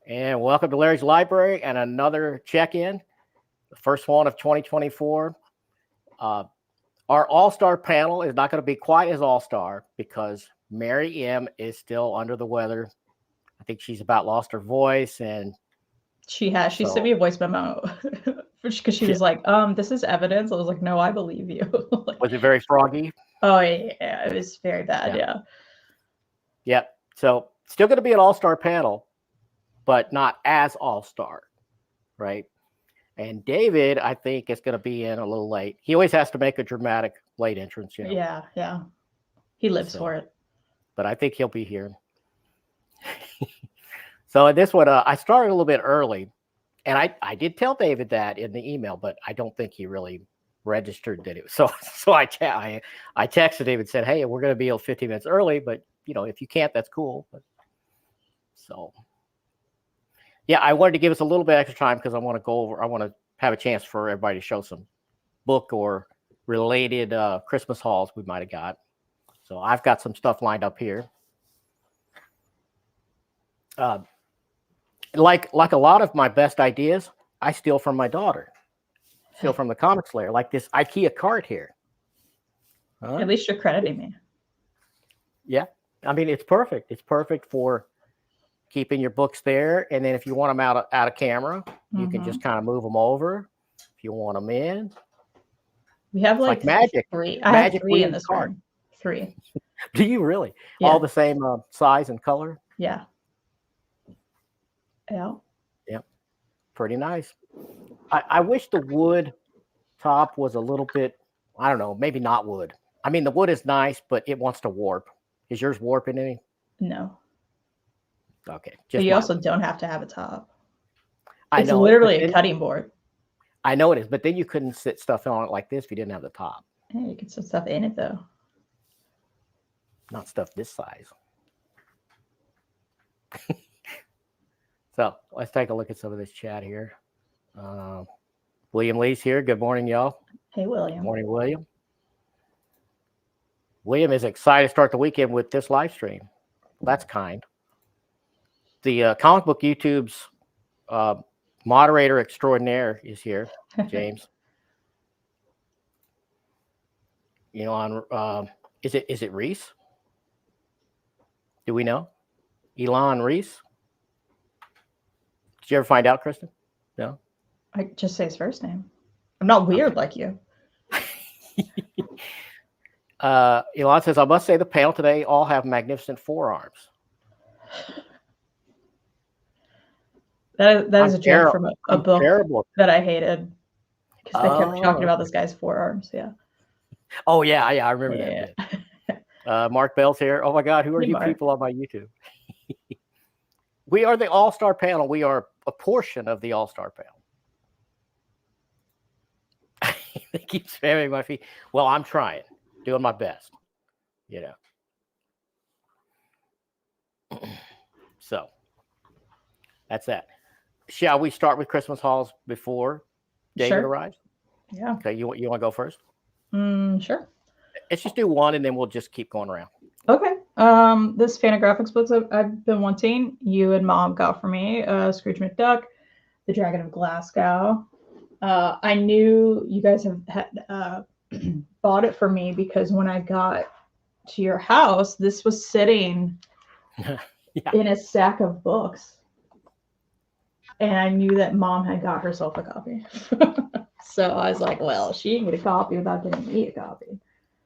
And welcome to Larry's Library and another check-in, the first one of 2024. Our all-star panel is not going to be quite as all-star because Mary M is still under the weather. I think she's about lost her voice, and she sent me a voice memo because she was like, this is evidence. I was like, no, I believe you. Like, was it very froggy? Oh yeah, it was very bad. Yeah. So still going to be an all-star panel, but not as all-star, right? And David, I think, is going to be in a little late. He always has to make a dramatic late entrance, Yeah. He lives for it. But I think he'll be here. So in this one, I started a little bit early, and I did tell David that in the email, but I don't think he really registered that it was. So I texted David and said, hey, we're going to be 15 minutes early, but if you can't, that's cool. So yeah, I wanted to give us a little bit extra time because I want to have a chance for everybody to show some book or related Christmas hauls we might have got. So I've got some stuff lined up here. Like a lot of my best ideas, I steal from my daughter. Steal from the Comic Slayer, like this IKEA cart here. At least you're crediting me. Yeah, I mean, it's perfect. It's perfect for keeping your books there, and then if you want them out of camera, you can just kind of move them over. If you want them in, we have like magic. Three. I have three in this card. Three. Do you really? Yeah. All the same size and color? Yeah. Pretty nice. I wish the wood top was a little bit, I don't know, maybe not wood. I mean, the wood is nice, but it wants to warp. Is yours warping any? No. Okay. But you also don't have to have a top. It's literally a cutting board. I know it is, but then you couldn't sit stuff on it like this if you didn't have the top. Yeah, you can sit stuff in it, though. Not stuff this size. So let's take a look at some of this chat here. William Lee's here. Good morning, y'all. Hey, William. Good morning, William. William is excited to start the weekend with this live stream. That's kind. The Comic Book YouTube's moderator extraordinaire is here, James. Is it Reese? Do we know? Elon Reese? Did you ever find out, Kristan? No? I just say his first name. I'm not weird like you. Elon says, I must say the panel today all have magnificent forearms. That is a joke from a book that I hated because they kept talking about this guy's forearms. Yeah. Oh, yeah. I remember that. Mark Bell's here. Oh, my God. Who are you people on my YouTube? We are the all-star panel. We are a portion of the all-star panel. They keep spamming my feet. Well, I'm trying, doing my best, So that's that. Shall we start with Christmas hauls before David arrives? Yeah. Okay, you want to go first? Sure. Let's just do one, and then we'll just keep going around. Okay. This Fantagraphics books I've been wanting. You and Mom got for me Scrooge McDuck, The Dragon of Glasgow. I knew you guys had bought it for me because when I got to your house, this was sitting in a stack of books. And I knew that Mom had got herself a copy. So I was like, well, she didn't get a copy without getting me a copy.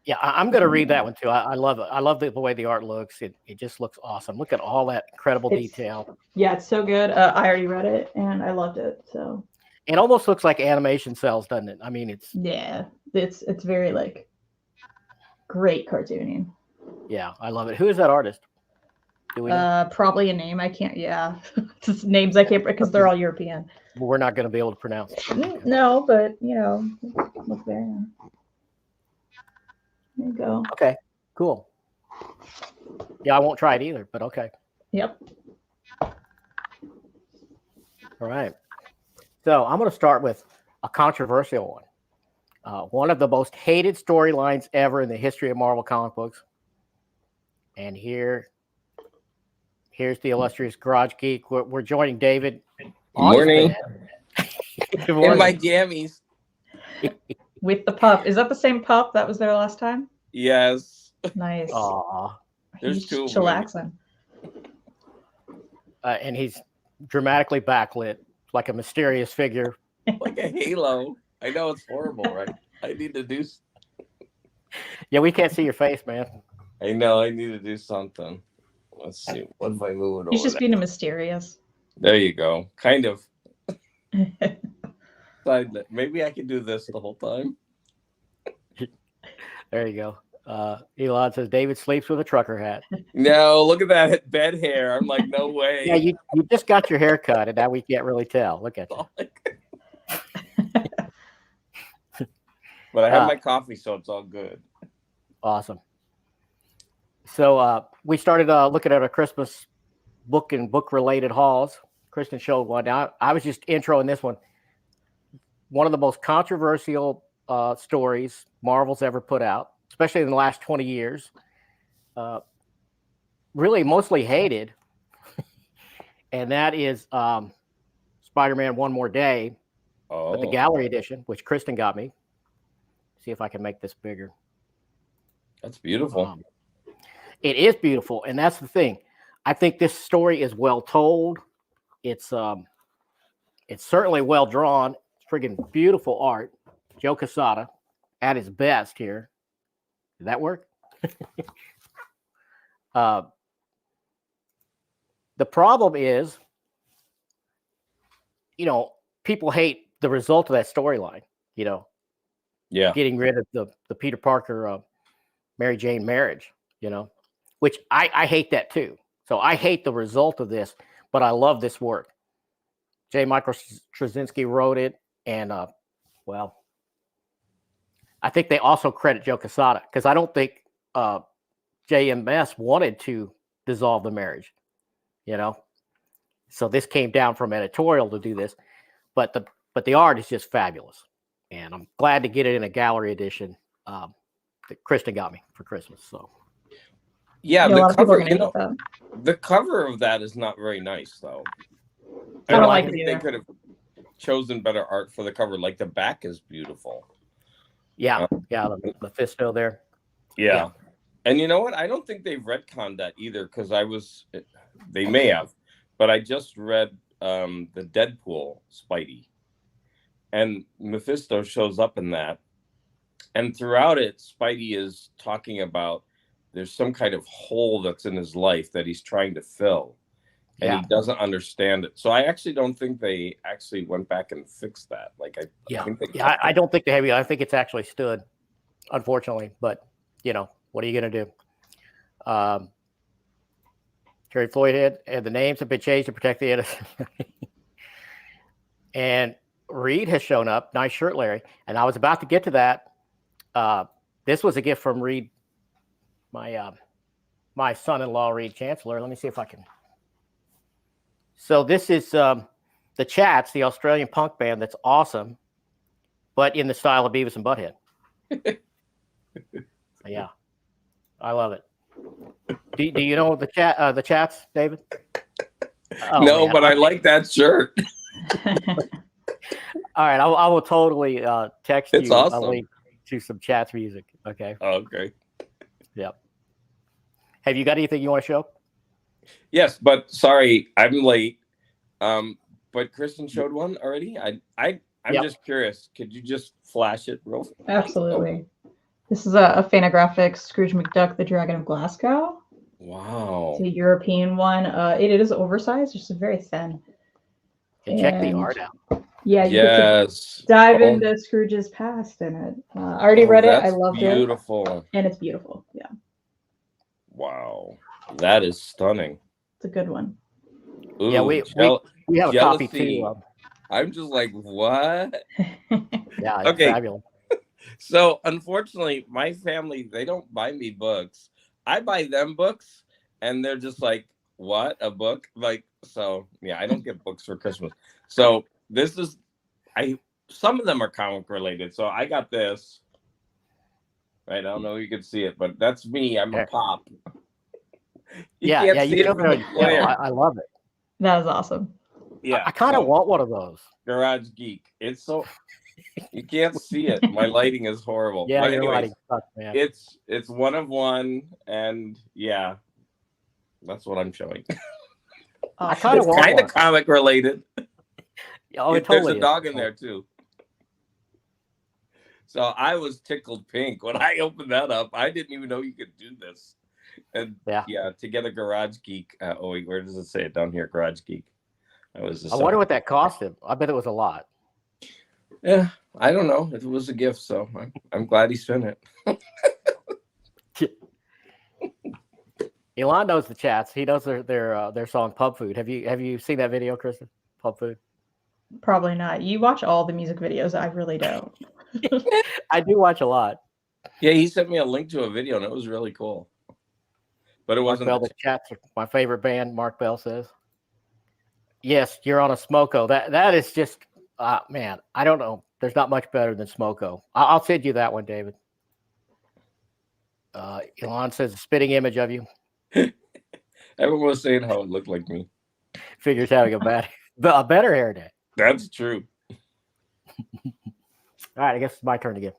Yeah, I'm going to read that one too. I love it. I love the way the art looks. It just looks awesome. Look at all that incredible detail. Yeah, it's so good. I already read it and I loved it. So it almost looks like animation cells, doesn't it? I mean, it's very like great cartooning. Yeah, I love it. Who is that artist? Do we know? Probably a name I can't. Yeah, just names I can't because they're all European. We're not going to be able to pronounce it. No, but look there. There you go. Okay, cool. Yeah, I won't try it either, but okay. Yep. All right. So I'm going to start with a controversial one. One of the most hated storylines ever in the history of Marvel comic books. And here Here's the illustrious Garage Geek. We're joining David on Morning. Good In my morning. jammies. With the pup. Is that the same pup that was there last time? Yes. Nice. Aw. There's He's two of them. chillaxing. And he's dramatically backlit, like a mysterious figure. Like a halo. I know it's horrible, right? I need to do. Yeah, we can't see your face, man. I know. I need to do something. Let's see. What if I move it He's over just being mysterious. there you go. Kind of. Maybe I can do this the whole time. There you go. Elon says David sleeps with a trucker hat. No, look at that bed hair. I'm like, no way. Yeah, you just got your hair cut, and now we can't really tell. Look at you. But I have my coffee, so it's all good. Awesome. So we started looking at our Christmas book and book-related hauls. Kristan showed one. Now, I was just introing this one. One of the most controversial stories Marvel's ever put out, especially in the last 20 years. Really mostly hated. And that is Spider-Man One More Day, but the gallery edition, which Kristan got me. See if I can make this bigger. That's beautiful. It is beautiful, and that's the thing. I think this story is well told. It's certainly well drawn. It's friggin' beautiful art. Joe Quesada at his best here. Did that work? The problem is, people hate the result of that storyline. Yeah. Getting rid of the Peter Parker Mary Jane marriage. Which I hate that too. So I hate the result of this, but I love this work. J. Michael Straczynski wrote it, and I think they also credit Joe Quesada, because I don't think JMS wanted to dissolve the marriage, So this came down from editorial to do this, but the art is just fabulous, and I'm glad to get it in a gallery edition that Kristan got me for Christmas. So. Yeah, a lot of people are cover, gonna get that. the cover of that is not very nice, though. I don't like think it they either. could have chosen better art for the cover. Like the back is beautiful. Yeah, the Mephisto there. Yeah. And you know what? I don't think they've retconned that either, because they may have, but I just read the Deadpool Spidey, and Mephisto shows up in that, and throughout it, Spidey is talking about there's some kind of hole that's in his life that he's trying to fill, and he doesn't understand it. So I actually don't think they actually went back and fixed that. I don't think they have. I think it's actually stood, unfortunately. But what are you going to do? Terry Floyd and the names have been changed to protect the innocent. And Reed has shown up. Nice shirt, Larry. And I was about to get to that. This was a gift from Reed. My son-in-law, Reed Chancellor. Let me see if I can. So this is the Chats, the Australian punk band that's awesome, but in the style of Beavis and Butthead. Yeah, I love it. Do you know the Chats, David? Oh, no, man. but I like that shirt. All right, I will totally text It's you awesome. a link to some Chats music. Okay. Oh, okay. Yep. Have you got anything you want to show? Yes, but sorry, I'm late. But Kristan showed one already. I'm just curious. Could you just flash it real fast? Absolutely. This is a Fantagraphics Scrooge McDuck, the Dragon of Glasgow. Wow. It's a European one. It is oversized, just very thin. And check the art out. Yeah, you get to dive into Scrooge's past in it. I already read it. I loved it. Beautiful. And it's beautiful. Yeah. Wow. That is stunning. It's a good one. Ooh, yeah, we have a copy too. I'm just like, what? Yeah, it's fabulous. So unfortunately, my family, they don't buy me books. I buy them books, and they're just like, what? A book? So yeah, I don't get books for Christmas. So this is, some of them are comic related. So I got this. Right, I don't know if you can see it, but that's me. I'm a pop. You Yeah, can't yeah, see you it showed from me on the your channel. flare. I love it. That is awesome. Yeah, I kind of so want one of those. Garage Geek. It's so you can't see it. My lighting is horrible. Yeah, But your anyways, lighting sucks, man. it's one of one, and yeah, that's what I'm showing. I Awesome. kind of It's want kind one. of comic related. Oh, it There's totally a is. dog in there too. So I was tickled pink when I opened that up. I didn't even know you could do this. And Yeah. to get a Garage Geek. Oh wait, where does it say it down here? Garage Geek. I was just. I wonder what that cost him. I bet it was a lot. Yeah, I don't know. It was a gift, so I'm glad he spent it. Elon knows the chats. He knows their song Pub Food. Have you seen that video, Kristan? Pub Food. Probably not. You watch all the music videos. I really don't. I do watch a lot. Yeah, he sent me a link to a video, and it was really cool. But it Mark wasn't. Bell, the chats are my favorite band. Mark Bell says, "Yes, you're on a Smoko." That is just, man. I don't know. There's not much better than Smoko. I'll send you that one, David. Elon says a spitting image of you. Everyone was saying how it looked like me. Figures having a better hair day. That's true. All right, I guess it's my turn again.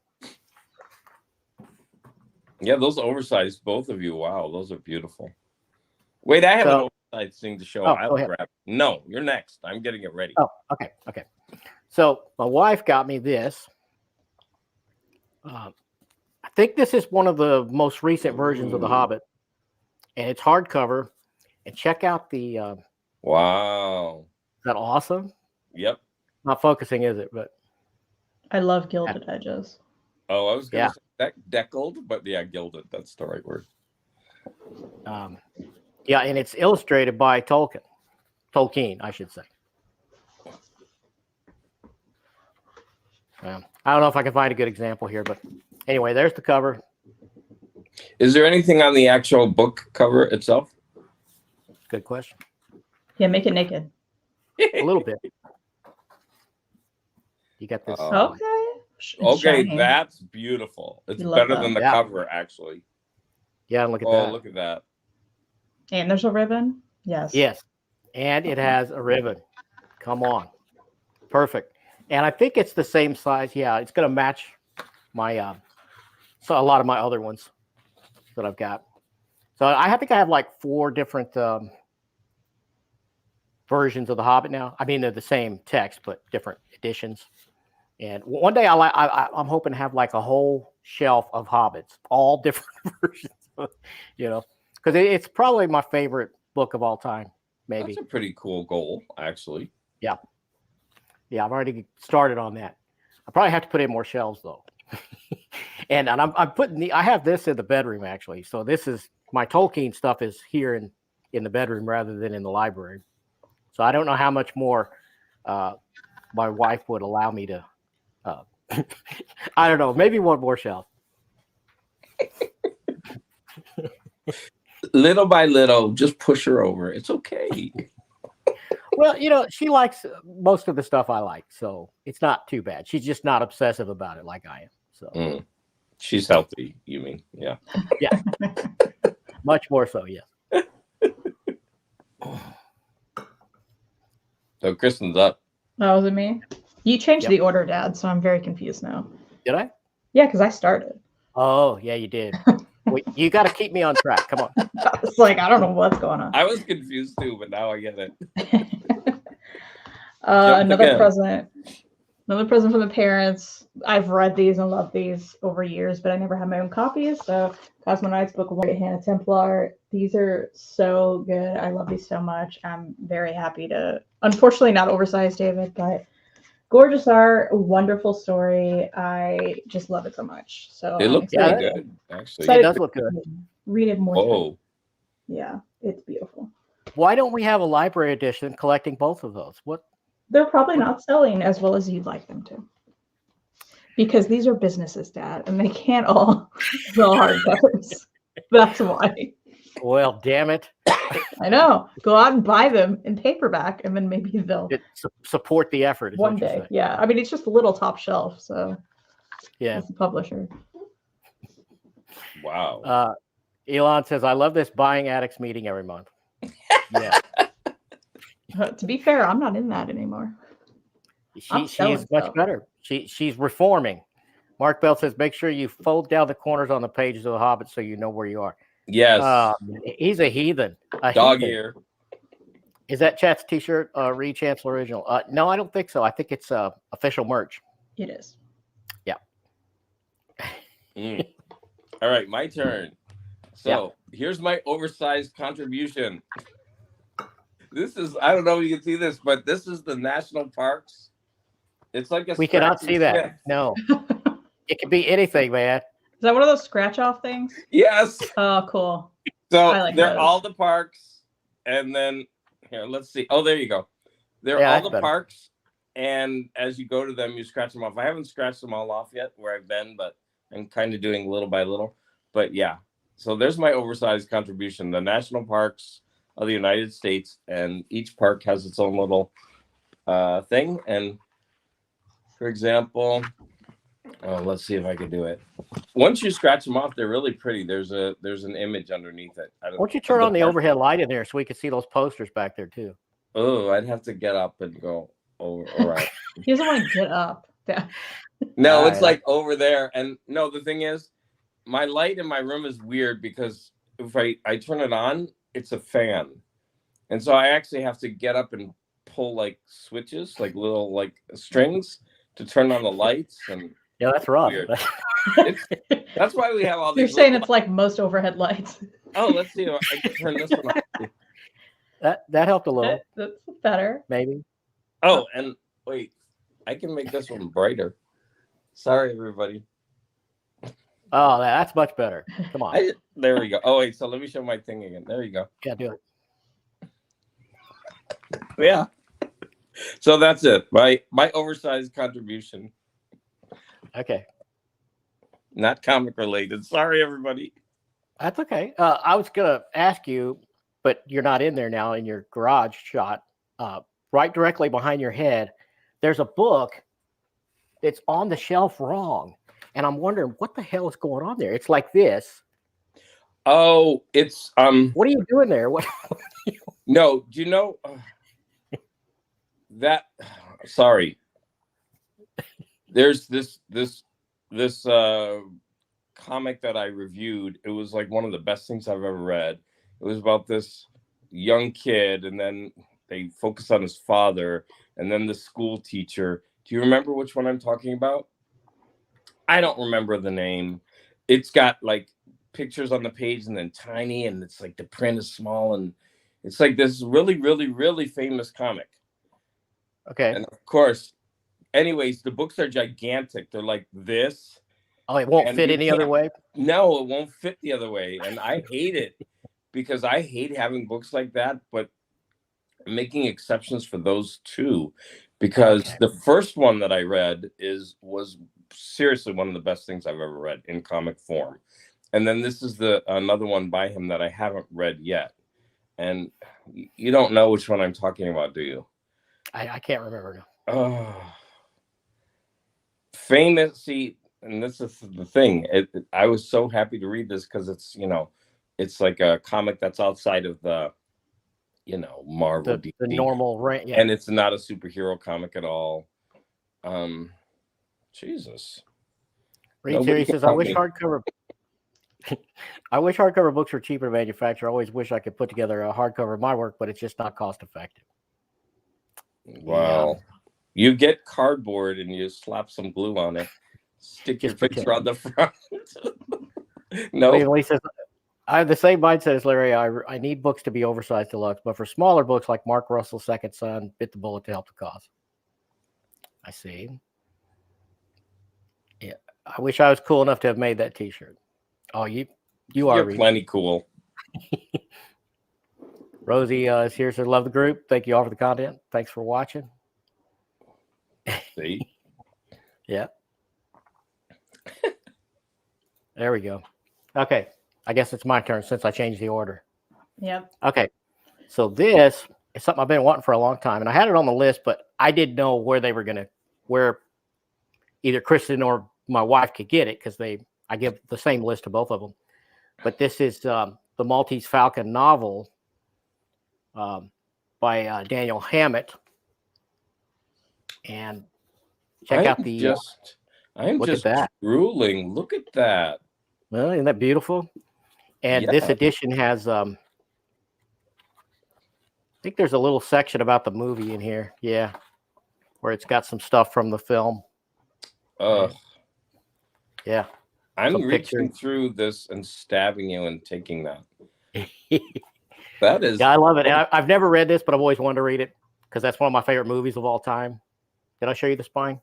Yeah, those oversized, both of you. Wow, those are beautiful. Wait, I have an oversized thing to show. I'll grab it. No, you're next. I'm getting it ready. Oh, okay. So my wife got me this. I think this is one of the most recent versions of The Hobbit, and it's hardcover. And check out the. Wow. Is that awesome? Yep. Not focusing, is it? But I love gilded edges. Oh, I was going to say that deckled, but yeah, gilded. That's the right word. Yeah, and it's illustrated by Tolkien, I should say. I don't know if I can find a good example here, but anyway, there's the cover. Is there anything on the actual book cover itself? Good question. Yeah, make it naked. A little bit. You got this. Okay. Okay, shiny. that's beautiful. It's You better love than that. the cover, actually. Yeah, look at Oh, that. look at that. And there's a ribbon. Yes. Yes, and it has a ribbon. Come on, perfect. And I think it's the same size. Yeah, it's going to match my so a lot of my other ones that I've got. So I think I have like 4 different versions of The Hobbit now. I mean, they're the same text, but different editions. And one day I'm hoping to have like a whole shelf of Hobbits, all different versions, because it's probably my favorite book of all time. Maybe. That's a pretty cool goal, actually. Yeah, I've already started on that. I probably have to put in more shelves though. and I'm putting I have this in the bedroom actually. So this is my Tolkien stuff is here in the bedroom rather than in the library. So I don't know how much more my wife would allow me to. I don't know. Maybe one more shelf. Little by little, just push her over. It's okay. Well, she likes most of the stuff I like, so it's not too bad. She's just not obsessive about it like I am. So She's healthy, you mean? Yeah. Yeah. Much more so, yes. So Kristen's up. Oh, was it me? You changed the order, Dad, so I'm very confused now. Did I? Yeah, because I started. Oh, yeah, you did. Well, you got to keep me on track. Come on. It's like, I don't know what's going on. I was confused too, but now I get it. Another present from the parents. I've read these and loved these over years, but I never had my own copies. So Cosmo Knight's Book of White Hannah Templar. These are so good. I love these so much. I'm very happy to, unfortunately not oversized, David, but gorgeous art, wonderful story. I just love it so much. So It looks pretty good, actually. It does look good. Read it more. Oh. Yeah, it's beautiful. Why don't we have a library edition collecting both of those? What? They're probably not selling as well as you'd like them to. Because these are businesses, Dad, and they can't all sell hardcovers. That's why. Well, damn it. I know. Go out and buy them in paperback, and then maybe they'll support the effort. One day. Yeah. I mean, it's just a little top shelf, so yeah. It's the publisher. Wow. Elon says, I love this buying addicts meeting every month. Yeah. To be fair, I'm not in that anymore. She is much better. She's reforming. Mark Bell says, make sure you fold down the corners on the pages of The Hobbit so you know where you are. Yes. He's a heathen. Dog ear. Is that Chat's t-shirt Reed Chancellor original? No, I don't think so. I think it's official merch. It is. Yeah. All right, my turn. So here's my oversized contribution. This is, I don't know if you can see this, but this is the national parks. It's like we cannot see that. No. It could be anything, man. Is that one of those scratch off things? Yes. Oh, cool. So like they're those. all the parks. And then here, let's see. Oh, there you go. They're all the parks. And as you go to them, you scratch them off. I haven't scratched them all off yet where I've been, but I'm kind of doing little by little. But yeah. So there's my oversized contribution. The national parks of the United States, and each park has its own little thing. And for example, let's see if I can do it. Once you scratch them off, they're really pretty. There's an image underneath it. Why don't you turn on the overhead light in there so we can see those posters back there too? Oh, I'd have to get up and go over. All right. He doesn't want to get up. Yeah. No, it's like over there. And no, the thing is, my light in my room is weird because if I turn it on, it's a fan. And so I actually have to get up and pull like switches, like little like strings to turn on the lights. And yeah, that's rough. That's why we have all these. You're saying it's like most overhead lights. Oh, let's see if I can turn this one on. That helped a little. That's better. Maybe. Oh, and wait, I can make this one brighter. Sorry, everybody. Oh, that's much better. Come on. There we go. Oh, wait. So let me show my thing again. There you go. Yeah, do it. Yeah. So that's it. My oversized contribution. Okay. Not comic related. Sorry, everybody. That's okay. I was gonna ask you, but you're not in there now in your garage shot. Right directly behind your head, there's a book that's on the shelf wrong. And I'm wondering what the hell is going on there. It's like this. Oh, it's What are you doing there? What? No, do you know that? Sorry. There's this comic that I reviewed. It was like one of the best things I've ever read. It was about this young kid, and then they focus on his father, and then the school teacher. Do you remember which one I'm talking about? I don't remember the name. It's got like pictures on the page and then tiny, and it's like the print is small, and it's like this really, really, really famous comic. Okay. And of course, anyways, the books are gigantic. They're like this. Oh, it won't fit any other way? No, it won't fit the other way. And I hate it because I hate having books like that, but I'm making exceptions for those two, because the first one that I read was seriously one of the best things I've ever read in comic form. And then this is another one by him that I haven't read yet. And you don't know which one I'm talking about, do you? I can't remember now. Oh, famous. See, and this is the thing. I was so happy to read this because it's, it's like a comic that's outside of the, Marvel, the normal range. Yeah. And it's not a superhero comic at all. Jesus. Reed Series says, I wish hardcover books were cheaper to manufacture. I always wish I could put together a hardcover of my work, but it's just not cost effective. Wow. Yeah. You get cardboard and you slap some glue on it. Stick your picture on the front. No. Lee says, I have the same mindset as Larry. I need books to be oversized deluxe, but for smaller books like Mark Russell's Second Son, bit the bullet to help the cause. I see. Yeah, I wish I was cool enough to have made that T-shirt. Oh, you are plenty cool. Rosie is here, says, love the group. Thank you all for the content. Thanks for watching. See? Yeah. There we go. Okay. I guess it's my turn since I changed the order. Yep. Okay. So this is something I've been wanting for a long time. And I had it on the list, but I didn't know where either Kristan or my wife could get it, because I give the same list to both of them. but this is the Maltese Falcon novel by Daniel Hammett. And check out the. I'm look just at that. drooling. Look at that. Well, isn't that beautiful? And this edition has. I think there's a little section about the movie in here. Yeah, where it's got some stuff from the film. Yeah. I'm reaching through this and stabbing you and taking that. That is. Yeah, I love it. I've never read this, but I've always wanted to read it because that's one of my favorite movies of all time. Did I show you the spine?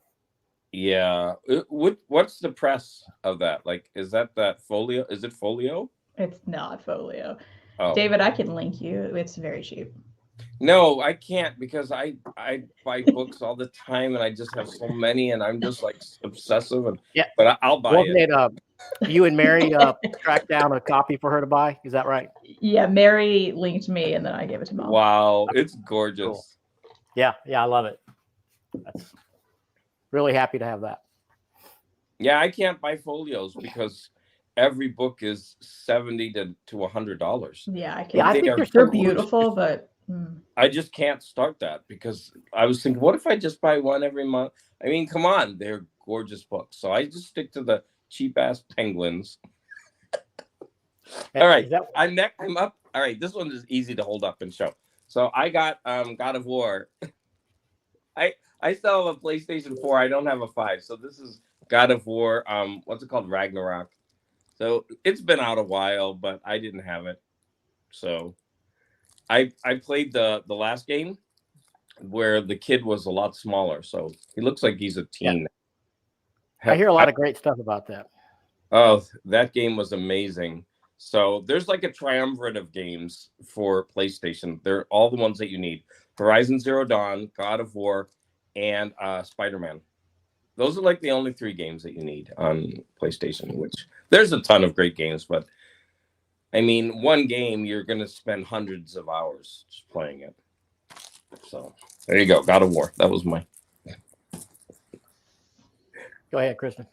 Yeah. What's the press of that? Like, is that folio? Is it folio? It's not folio. Oh. David, I can link you. It's very cheap. No, I can't because I buy books all the time and I just have so many and I'm just like obsessive. And, yeah, but I'll buy it. You and Mary tracked down a copy for her to buy. Is that right? Yeah, Mary linked me and then I gave it to Mom. Wow, it's gorgeous. Cool. Yeah, I love it. That's really happy to have that. Yeah, I can't buy folios because every book is $70 to $100. Yeah, I can't. Yeah, I think they're beautiful, but I just can't start that because I was thinking, what if I just buy one every month? I mean, come on, they're gorgeous books. So I just stick to the cheap ass Penguins. All right, I'm up. All right, this one is easy to hold up and show. So I got God of War. I still have a PlayStation 4. I don't have a 5. So this is God of War. What's it called? Ragnarok. So it's been out a while, but I didn't have it. So I played the last game where the kid was a lot smaller. So he looks like he's a teen. Yeah. I hear a lot of great stuff about that. Oh, that game was amazing. So there's like a triumvirate of games for PlayStation. They're all the ones that you need. Horizon Zero Dawn, God of War, and Spider-Man. Those are like the only 3 games that you need on PlayStation, which there's a ton of great games, but I mean, one game, you're going to spend hundreds of hours just playing it. So there you go. God of War. That was my. Go ahead, Kristan.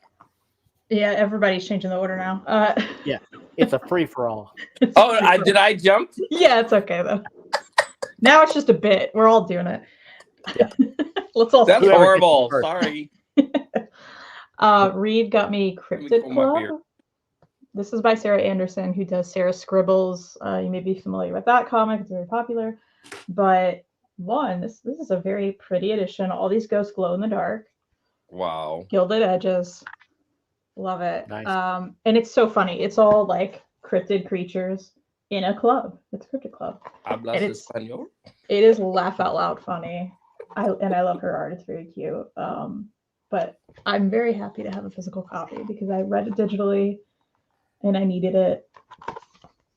Yeah, everybody's changing the order now. Yeah, it's a free-for-all. Oh, did I jump? Yeah, it's okay, though. Now it's just a bit. We're all doing it. Yeah. Let's all. That's horrible. Sorry. Reed got me Cryptid Club. This is by Sarah Anderson, who does Sarah Scribbles. You may be familiar with that comic. It's very popular. But this is a very pretty edition. All these ghosts glow in the dark. Wow. Gilded edges. Love it. Nice. And it's so funny. It's all like cryptid creatures in a club. It's Cryptid Club. Hablas español? It is laugh out loud funny. I love her art. It's very cute. But I'm very happy to have a physical copy because I read it digitally and I needed it.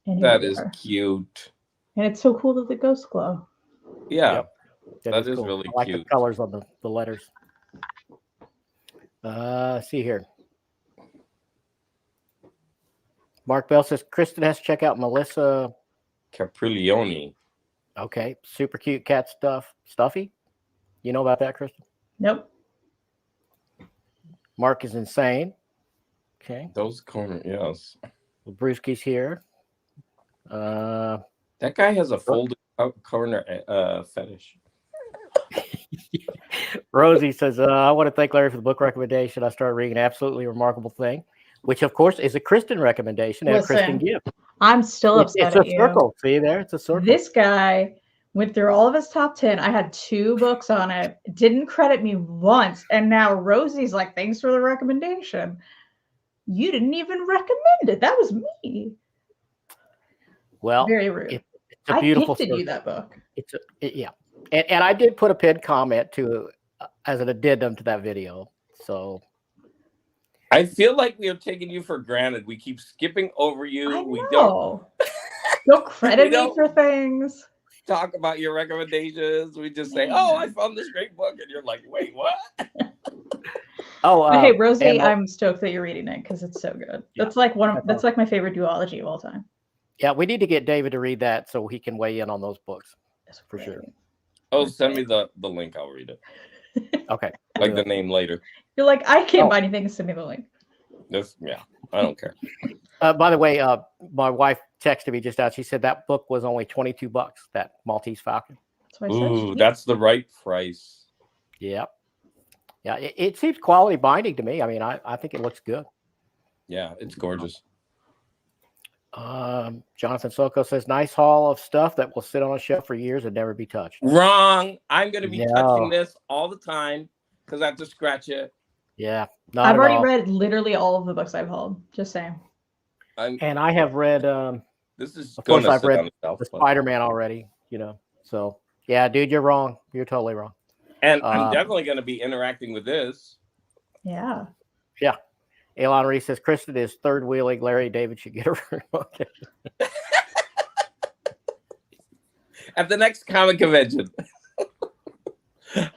And that is cute. And it's so cool that the ghosts glow. Yeah. Yep. That is cool. really I like cute. The colors on the letters. See here. Mark Bell says Kristan has to check out Melissa Capriglione. Okay. Super cute cat stuffy. You know about that, Kristan? Nope. Mark is insane. Okay. Those corner, yes. Brewski's here. That guy has a folded corner fetish. Rosie says, I want to thank Larry for the book recommendation. I started reading An Absolutely Remarkable Thing, which, of course, is a Kristan recommendation and a Kristan gift. I'm still upset at you. It's a circle. See there? It's a circle. This guy went through all of his top 10. I had 2 books on it. Didn't credit me once. And now Rosie's like, thanks for the recommendation. You didn't even recommend it. That was me. Well, very rude. It's a beautiful I gifted you that book. Yeah. And I did put a pinned comment as an addendum to that video. So I feel like we have taken you for granted. We keep skipping over you. I We don't credit me for things. Talk about your recommendations. We just say, "Oh, I found this great book," and you're like, "Wait, what?" Hey, Rosie, I'm stoked that you're reading it because it's so good. Yeah, that's like that's like my favorite duology of all time. Yeah, we need to get David to read that so he can weigh in on those books. That's for sure. Oh, send me the link. I'll read it. Okay. Like the name later. You're like, I can't buy anything. Send me the link. I don't care. By the way, my wife texted me just out. She said that book was only $22. That Maltese Falcon. That's what I said. Ooh, that's the right price. Yep. Yeah, it seems quality binding to me. I mean, I think it looks good. Yeah, it's gorgeous. Jonathan Soko says, nice haul of stuff that will sit on a shelf for years and never be touched. Wrong. I'm going to be No. touching this all the time because I have to scratch it. Yeah, not I've at already all. read literally all of the books I've hauled. Just saying. And I have read. This is of course, gonna I've sit read on the shelf, the but- Spider-Man already. So yeah, dude, you're wrong. You're totally wrong. And I'm definitely going to be interacting with this. Yeah. Yeah. Elon Reese says Kristan is third wheeling. Larry David should get her. Okay. At the next comic convention.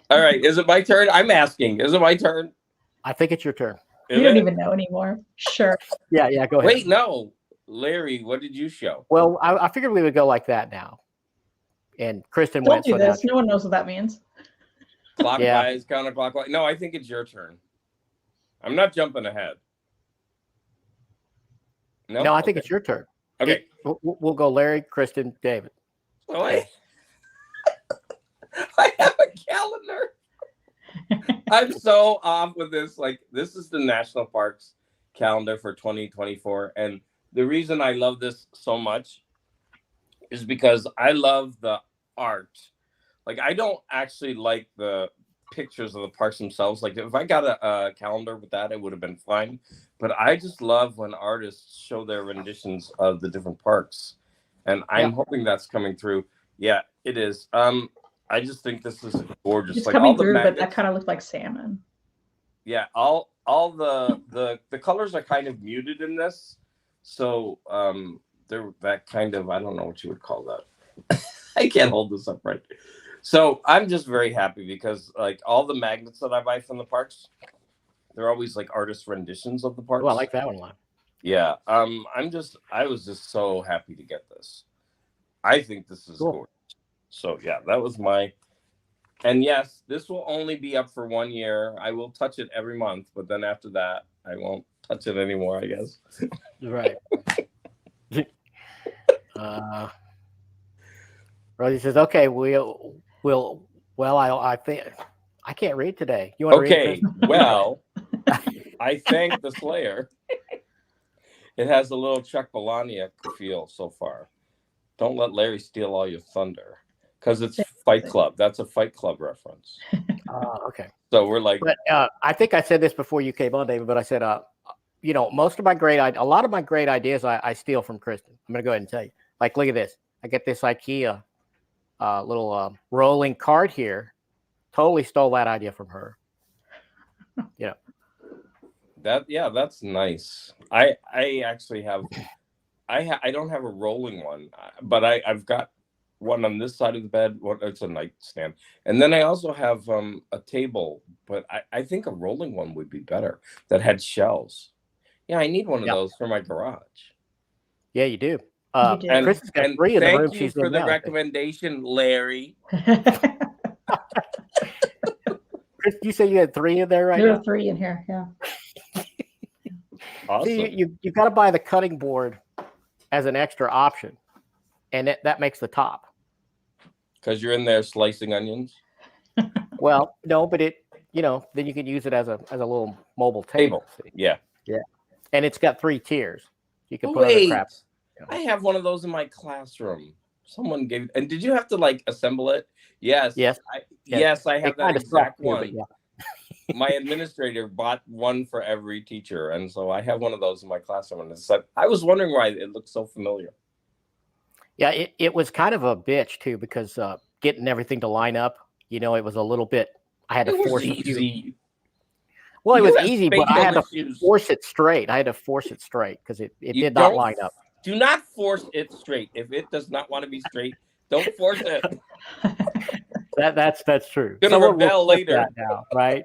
All right. Is it my turn? I'm asking. Is it my turn? I think it's your turn. We don't even know anymore. Sure. Yeah, go ahead. Wait, no. Larry, what did you show? Well, I figured we would go like that now. And Kristan Don't went. do So this. now, No one knows what that means. Clockwise, counterclockwise. No, I think it's your turn. I'm not jumping ahead. no, I think it's your turn. Okay. We'll go Larry, Kristan, David. So I have a calendar. I'm so off with this. Like, this is the National Parks calendar for 2024. And the reason I love this so much is because I love the art. Like, I don't actually like the pictures of the parks themselves. Like, if I got a calendar with that, it would have been fine. But I just love when artists show their renditions of the different parks. And I'm hoping that's coming through. Yeah, it is. I just think this is gorgeous. It's like coming all the through, magnets, but that kind of looked like salmon. yeah, all the colors are kind of muted in this. So they're that kind of, I don't know what you would call that. I can't hold this up right. So I'm just very happy because like all the magnets that I buy from the parks, they're always like artist renditions of the parks. Oh, I like that one a lot. Yeah. I was just so happy to get this. I think this is Cool. gorgeous. So yeah, that was and yes, this will only be up for 1 year. I will touch it every month, but then after that, I won't touch it anymore, I guess. Right. Rosie says, okay, I think I can't read today. You want to read? Okay, well, I thank the Slayer. It has a little Chuck Palahniuk feel so far. Don't let Larry steal all your thunder. Because it's Fight Club. That's a Fight Club reference. Okay. So we're like... But I think I said this before you came on, David, but I said, most of a lot of my great ideas I steal from Kristan. I'm going to go ahead and tell you. Like, look at this. I get this IKEA little rolling cart here. Totally stole that idea from her. That's nice. I actually have... I don't have a rolling one, but I've got one on this side of the bed. It's a nightstand. And then I also have a table, but I think a rolling one would be better that had shelves. Yeah, I need one of those for my garage. Yeah, you do. You do. And, Kristen's got 3 in the room. thank you She's for in the now, recommendation, Larry. Chris, you said you had 3 in there right There now? are 3 in here, yeah. Awesome. See, you got to buy the cutting board as an extra option, and that makes the top. Because you're in there slicing onions. Well, no, but then you can use it as a little mobile table. See? Yeah. And it's got 3 tiers. You can put other crap. I have one of those in my classroom. Someone gave, and did you have to like assemble it? Yes. Yes. Yes, I have It that kinda exact sucks too, but one. yeah. My administrator bought one for every teacher, and so I have one of those in my classroom. And it's like, I was wondering why it looked so familiar. Yeah, it was kind of a bitch too, because getting everything to line up, it was a little bit. I had to force it. Easy. Well, it You was have easy, but I had to issues. force it straight. I had to force it straight because it You did not don't line up. Do not force it straight. If it does not want to be straight, don't force it. That's true. Gonna Someone will rebel clip later. that now, right?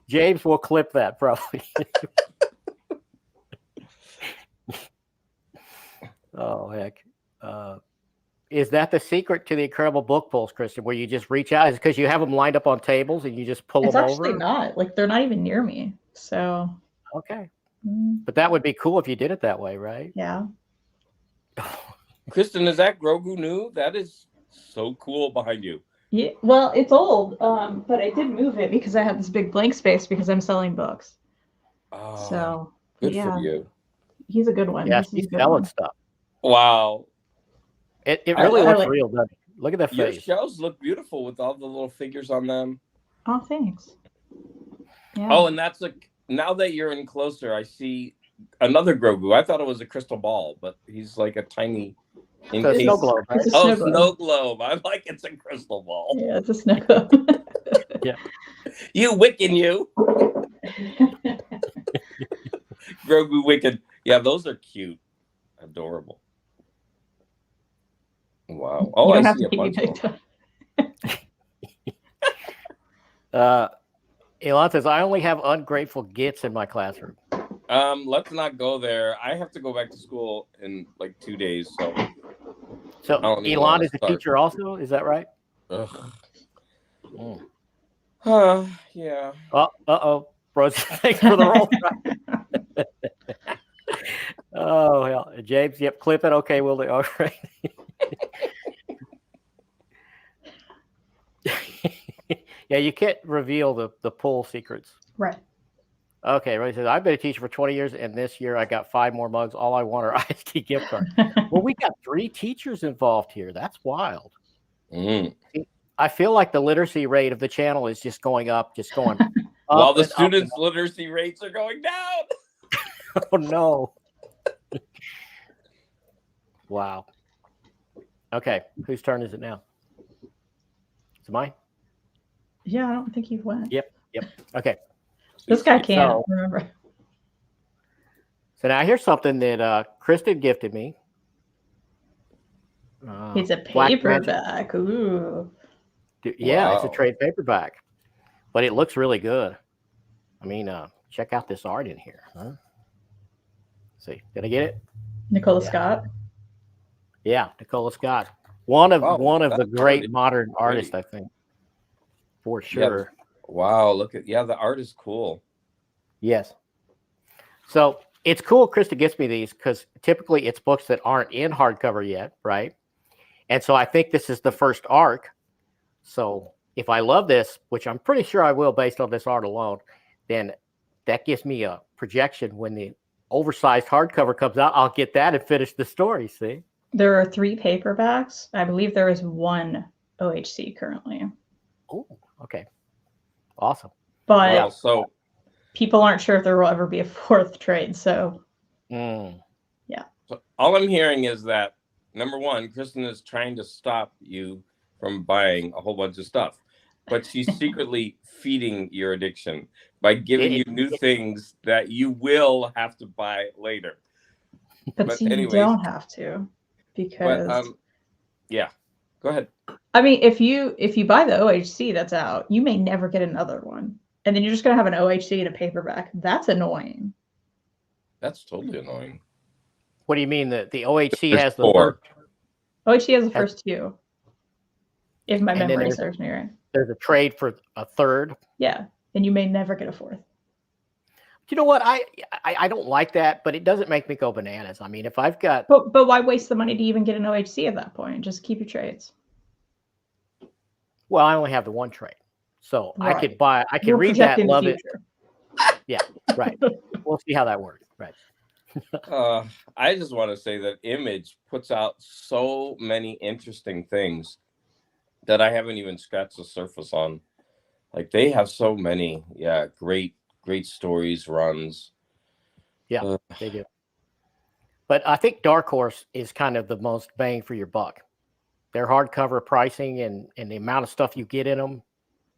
James will clip that probably. Oh heck! Is that the secret to the incredible book pulls, Kristan? Where you just reach out? Is it because you have them lined up on tables and you just pull It's them actually over? not. Like, they're not even near me. So Okay. But that would be cool if you did it that way, right? Yeah. Kristan, is that Grogu new? That is so cool behind you. Yeah. Well, it's old, but I did move it because I had this big blank space because I'm selling books. Oh, So good yeah, for you. he's a good one. Yeah, This is a she's good selling one. stuff. Wow. It I really looks like- real, doesn't it? Look at that Your face. shelves look beautiful with all the little figures on them. Oh, thanks. Yeah. Oh, and that's now that you're in closer, I see another Grogu. I thought it was a crystal ball, but he's like a tiny So snow globe, right? It's a Oh, snow globe. snow globe. I'm like, it's a crystal ball. Yeah, it's a snow globe. Yeah. You Wiccan, you. Grogu Wiccan. Yeah, those are cute. Adorable. Wow. Oh, You don't I have see to a keep me bunch of them. Elon says, I only have ungrateful gits in my classroom. Let's not go there. I have to go back to school in like 2 days. So I don't even Elon wanna is a start. teacher also, is that right? Ugh. Mm. Yeah. Uh-oh. Bros, thanks for the roll. Oh, hell. James, yep, clip it. Okay, we'll do. All right. Yeah, you can't reveal the pool secrets. Right. Okay, Ray says, I've been a teacher for 20 years, and this year I got 5 more mugs. All I want are IST gift cards. Well, we got 3 teachers involved here. That's wild. Mm. I feel like the literacy rate of the channel is just going up, up. While the and up students' literacy rates are going down. Oh, no. Wow. Okay, whose turn is it now? Is it mine? Yeah, I don't think he went. Yep. Okay. This guy can't So- remember. So now here's something that Kristan gifted me. It's a Black Magic. paperback. Ooh. Yeah, it's a Wow. trade paperback, but it looks really good. I mean, check out this art in here. Huh? See, did I get it? Nicola Yeah. Scott. Yeah, Nicola Scott, one of Wow, the that great art is modern great. artists, I think, for sure. Wow. Look at the art is cool. Yes. So it's cool. Krista gets me these because typically it's books that aren't in hardcover yet, right? And so I think this is the first arc. So if I love this, which I'm pretty sure I will based on this art alone, then that gives me a projection when the oversized hardcover comes out. I'll get that and finish the story. See? There are 3 paperbacks. I believe there is 1 OHC currently. Oh, okay. Awesome. But Well, so people aren't sure if there will ever be a 4th trade. So So all I'm hearing is that number one, Kristan is trying to stop you from buying a whole bunch of stuff, but she's secretly feeding your addiction by giving you new things that you will have to buy later. But see, anyways, you don't have to, because yeah, go ahead. I mean, if you buy the OHC that's out, you may never get another one, and then you're just gonna have an OHC and a paperback. That's annoying. That's totally annoying. What do you mean that the OHC There's has the 4. OHC has the first 2, if my And then memory there's- serves me right. there's a trade for a third? Yeah, and you may never get a 4th. You know what? I don't like that, but it doesn't make me go bananas. I mean, if I've got But why waste the money to even get an OHC at that point? Just keep your trades. well, I only have the 1 trade, so I could Right. I could You're read that, projecting the love it. future. Yeah, right. We'll see how that works. Right. I just want to say that Image puts out so many interesting things that I haven't even scratched the surface on. Like they have so many, great stories, runs. Yeah, they do. But I think Dark Horse is kind of the most bang for your buck. Their hardcover pricing and the amount of stuff you get in them,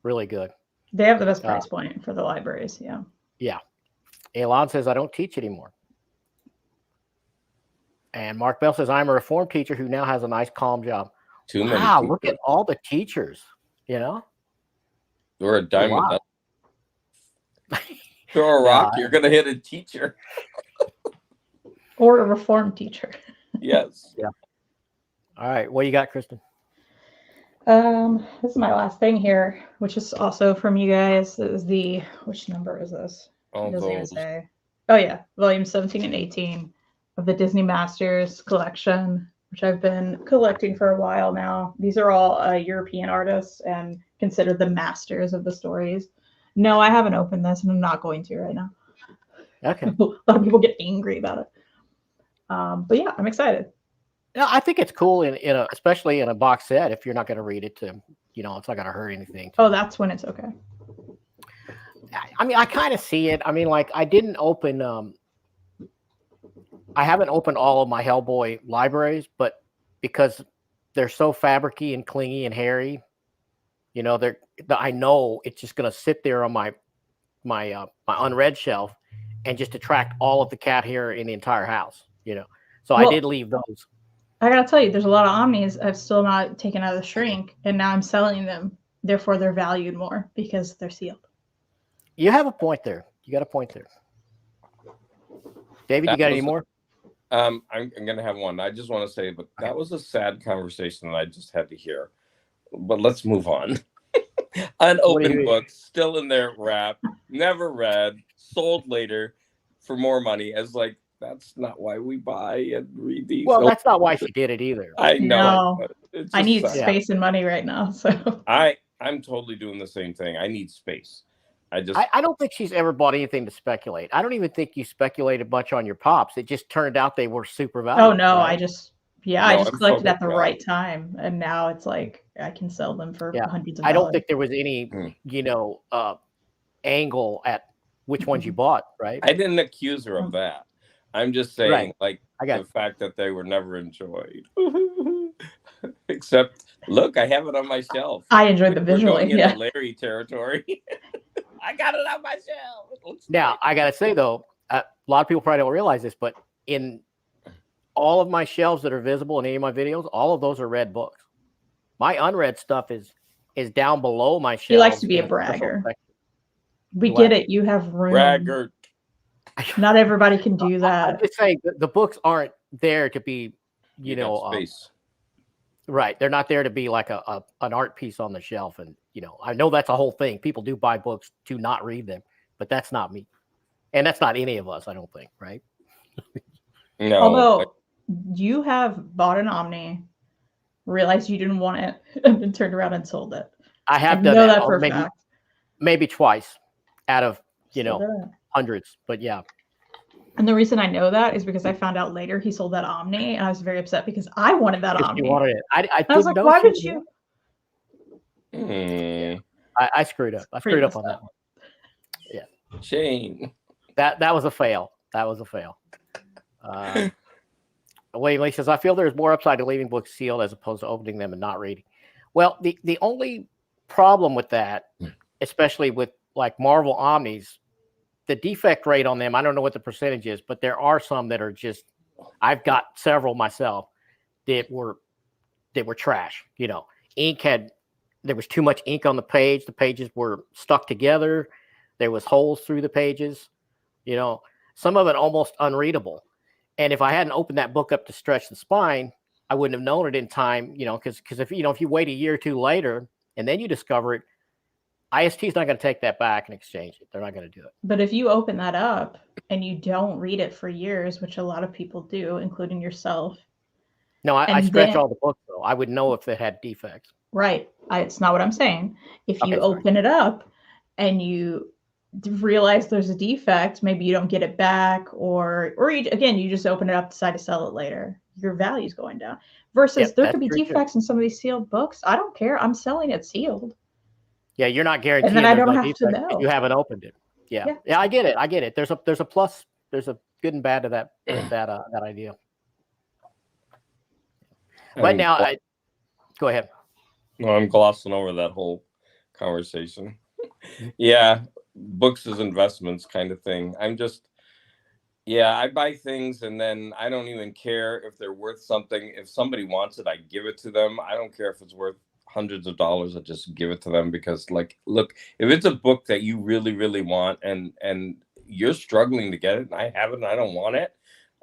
really good. They have the best price point for the libraries. Yeah. Yeah. Elon says, I don't teach anymore. And Mark Bell says, I'm a reformed teacher who now has a nice, calm job. Too many. Wow, people. look at all the teachers, you know? You're a diamond. Wow. Throw a rock, you're gonna hit a teacher. Or a reformed teacher. Yes. Yeah. All right. What you got, Kristan? This is my last thing here, which is also from you guys. This is which number is this? All It doesn't even those. say. Oh yeah, volume 17 and 18 of the Disney Masters collection, which I've been collecting for a while now. These are all European artists and considered the masters of the stories. No, I haven't opened this, and I'm not going to right now. Okay. A lot of people get angry about it. But yeah, I'm excited. No, I think it's cool especially in a box set if you're not going to read it to, it's not going to hurt anything. Oh, that's when it's okay. I mean, I kind of see it. I mean, like I haven't opened all of my Hellboy libraries, but because they're so fabricy and clingy and hairy, I know it's just going to sit there on my unread shelf and just attract all of the cat hair in the entire house. So I did leave those. I gotta tell you, there's a lot of Omnis I've still not taken out of the shrink, and now I'm selling them. Therefore, they're valued more because they're sealed. You have a point there. You got a point there. David, you got any more? I'm going to have one. I just want to say, but that was a sad conversation that I just had to hear. But let's move on. Unopened books, still in their wrap, never read, sold later for more money. As like, that's not why we buy and read these. Well, that's not why she did it either. I know. No, I need space and money right now. So I'm totally doing the same thing. I need space. I don't think she's ever bought anything to speculate. I don't even think you speculated much on your pops. It just turned out they were super valuable. Oh no, right? I just collected at the right time, and now it's like I can sell them for hundreds of dollars. I don't think there was any, angle at which ones you bought, right? I didn't accuse her of that. I'm just saying, the fact that they were never enjoyed. Except, look, I have it on my shelf. I enjoyed the visually. We're going into Larry territory. I got it on my shelf. Now, I got to say, though, a lot of people probably don't realize this, but in all of my shelves that are visible in any of my videos, all of those are read books. My unread stuff is down below my shelf. He likes to be a bragger. We get it. You have room. Braggart. Not everybody can do that. I'm just saying the books aren't there to be, space. Right. They're not there to be like an art piece on the shelf. And, I know that's a whole thing. People do buy books to not read them, but that's not me. And that's not any of us, I don't think. Right. No. Although you have bought an Omni, realized you didn't want it, and then turned around and sold it. I have done that for maybe twice out of, hundreds, but yeah. And the reason I know that is because I found out later he sold that Omni, and I was very upset because I wanted that Omni. You wanted it. I was like, why would you? I screwed up. I screwed up on that one. Yeah. Shane. That was a fail. That was a fail. William Lee says, I feel there's more upside to leaving books sealed as opposed to opening them and not reading. Well, the only problem with that, especially with like Marvel Omnis, the defect rate on them, I don't know what the percentage is, but there are some that are just, I've got several myself that were trash. There was too much ink on the page. The pages were stuck together. There was holes through the pages, some of it almost unreadable. And if I hadn't opened that book up to stretch the spine, I wouldn't have known it in time, because if you wait a year or two later and then you discover it, IST is not going to take that back and exchange it. They're not going to do it. But if you open that up and you don't read it for years, which a lot of people do, including yourself. No, I stretch all the books, though. I would know if it had defects. Right. It's not what I'm saying. If you open it up and you realize there's a defect, maybe you don't get it back, or you just open it up, decide to sell it later. Your value's going down. Versus there could be defects in some of these sealed books. I don't care. I'm selling it sealed. Yeah, you're not guaranteed. And then I don't have to know. You haven't opened it. Yeah, I get it. There's a plus. There's a good and bad to that idea. Right now, go ahead. No, I'm glossing over that whole conversation. Yeah, books as investments kind of thing. I buy things and then I don't even care if they're worth something. If somebody wants it, I give it to them. I don't care if it's worth hundreds of dollars. I just give it to them because, look, if it's a book that you really, really want and you're struggling to get it and I have it and I don't want it,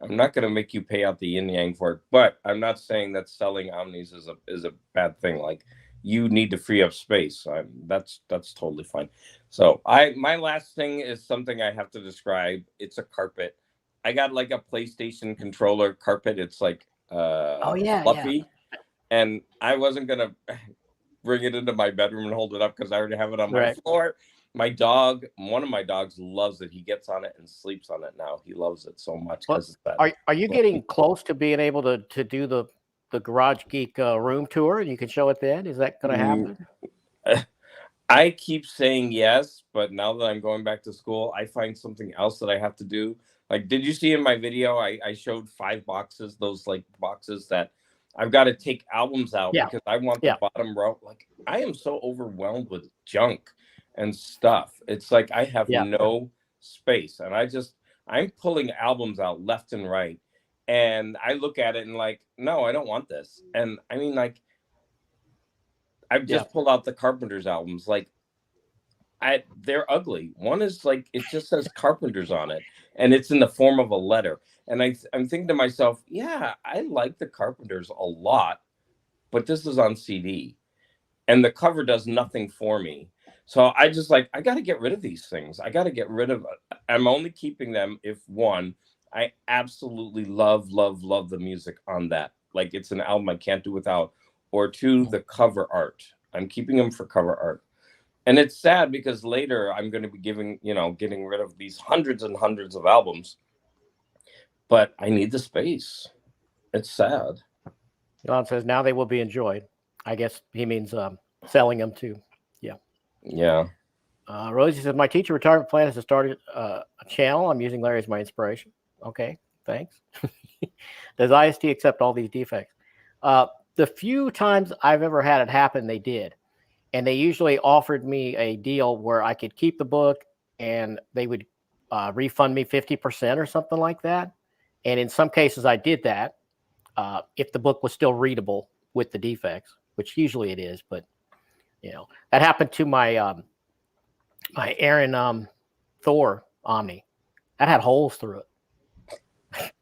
I'm not going to make you pay out the yin yang for it. But I'm not saying that selling Omnis is a bad thing. Like, you need to free up space. That's totally fine. So my last thing is something I have to describe. It's a carpet. I got like a PlayStation controller carpet. It's like Oh yeah, yeah. fluffy, and I wasn't gonna bring it into my bedroom and hold it up because I already have it on my Right. floor. My dog, one of my dogs, loves it. He gets on it and sleeps on it now. He loves it so much Well, because it's that. are you getting close to being able to do the Garage Geek room tour? And you can show it then. Is that going to happen? I keep saying yes, but now that I'm going back to school, I find something else that I have to do. Like, did you see in my video, I showed 5 boxes, those like boxes that I've got to take albums out Yeah. because I want Yeah. the bottom row. Like, I am so overwhelmed with junk and stuff. It's like I have Yeah. no space, and I'm pulling albums out left and right. And I look at it and like, no, I don't want this. And I mean, like, I've just pulled out the Carpenters albums. Like, they're ugly. One is like, it just says Carpenters on it, and it's in the form of a letter. And I'm thinking to myself, yeah, I like the Carpenters a lot, but this is on CD, and the cover does nothing for me. So I just like, I got to get rid of these things. I got to get rid of. I'm only keeping them if, one, I absolutely love the music on that. Like, it's an album I can't do without. Or two, the cover art. I'm keeping them for cover art. And it's sad because later I'm going to be getting rid of these hundreds and hundreds of albums. But I need the space. It's sad. John says now they will be enjoyed. I guess he means selling them too. Yeah. Yeah. Rosie says, my teacher retirement plan is to start a channel. I'm using Larry as my inspiration. Okay, thanks. Does IST accept all these defects? The few times I've ever had it happen, they did. And they usually offered me a deal where I could keep the book and they would refund me 50% or something like that. And in some cases, I did that if the book was still readable with the defects, which usually it is. But, that happened to my my Aaron Thor Omni. That had holes through it.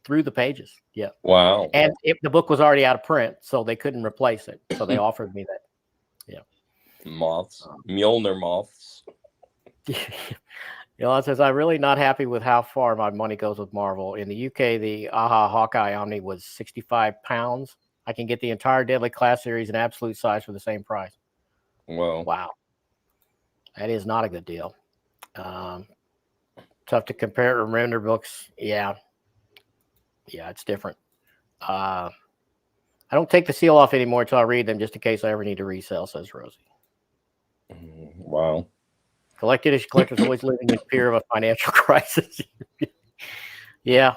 Through the pages. Yeah. Wow. And the book was already out of print, so they couldn't replace it. So they offered me that. Yeah. Moths. Mjolnir moths. It says, I'm really not happy with how far my money goes with Marvel. In the UK, the AHA Hawkeye Omni was £65. I can get the entire Deadly Class series in absolute size for the same price. Whoa. Wow. That is not a good deal. Tough to compare to render books. Yeah. Yeah, it's different. I don't take the seal off anymore until I read them, just in case I ever need to resell, says Rosie. Wow. Collectors always living in fear of a financial crisis. Yeah,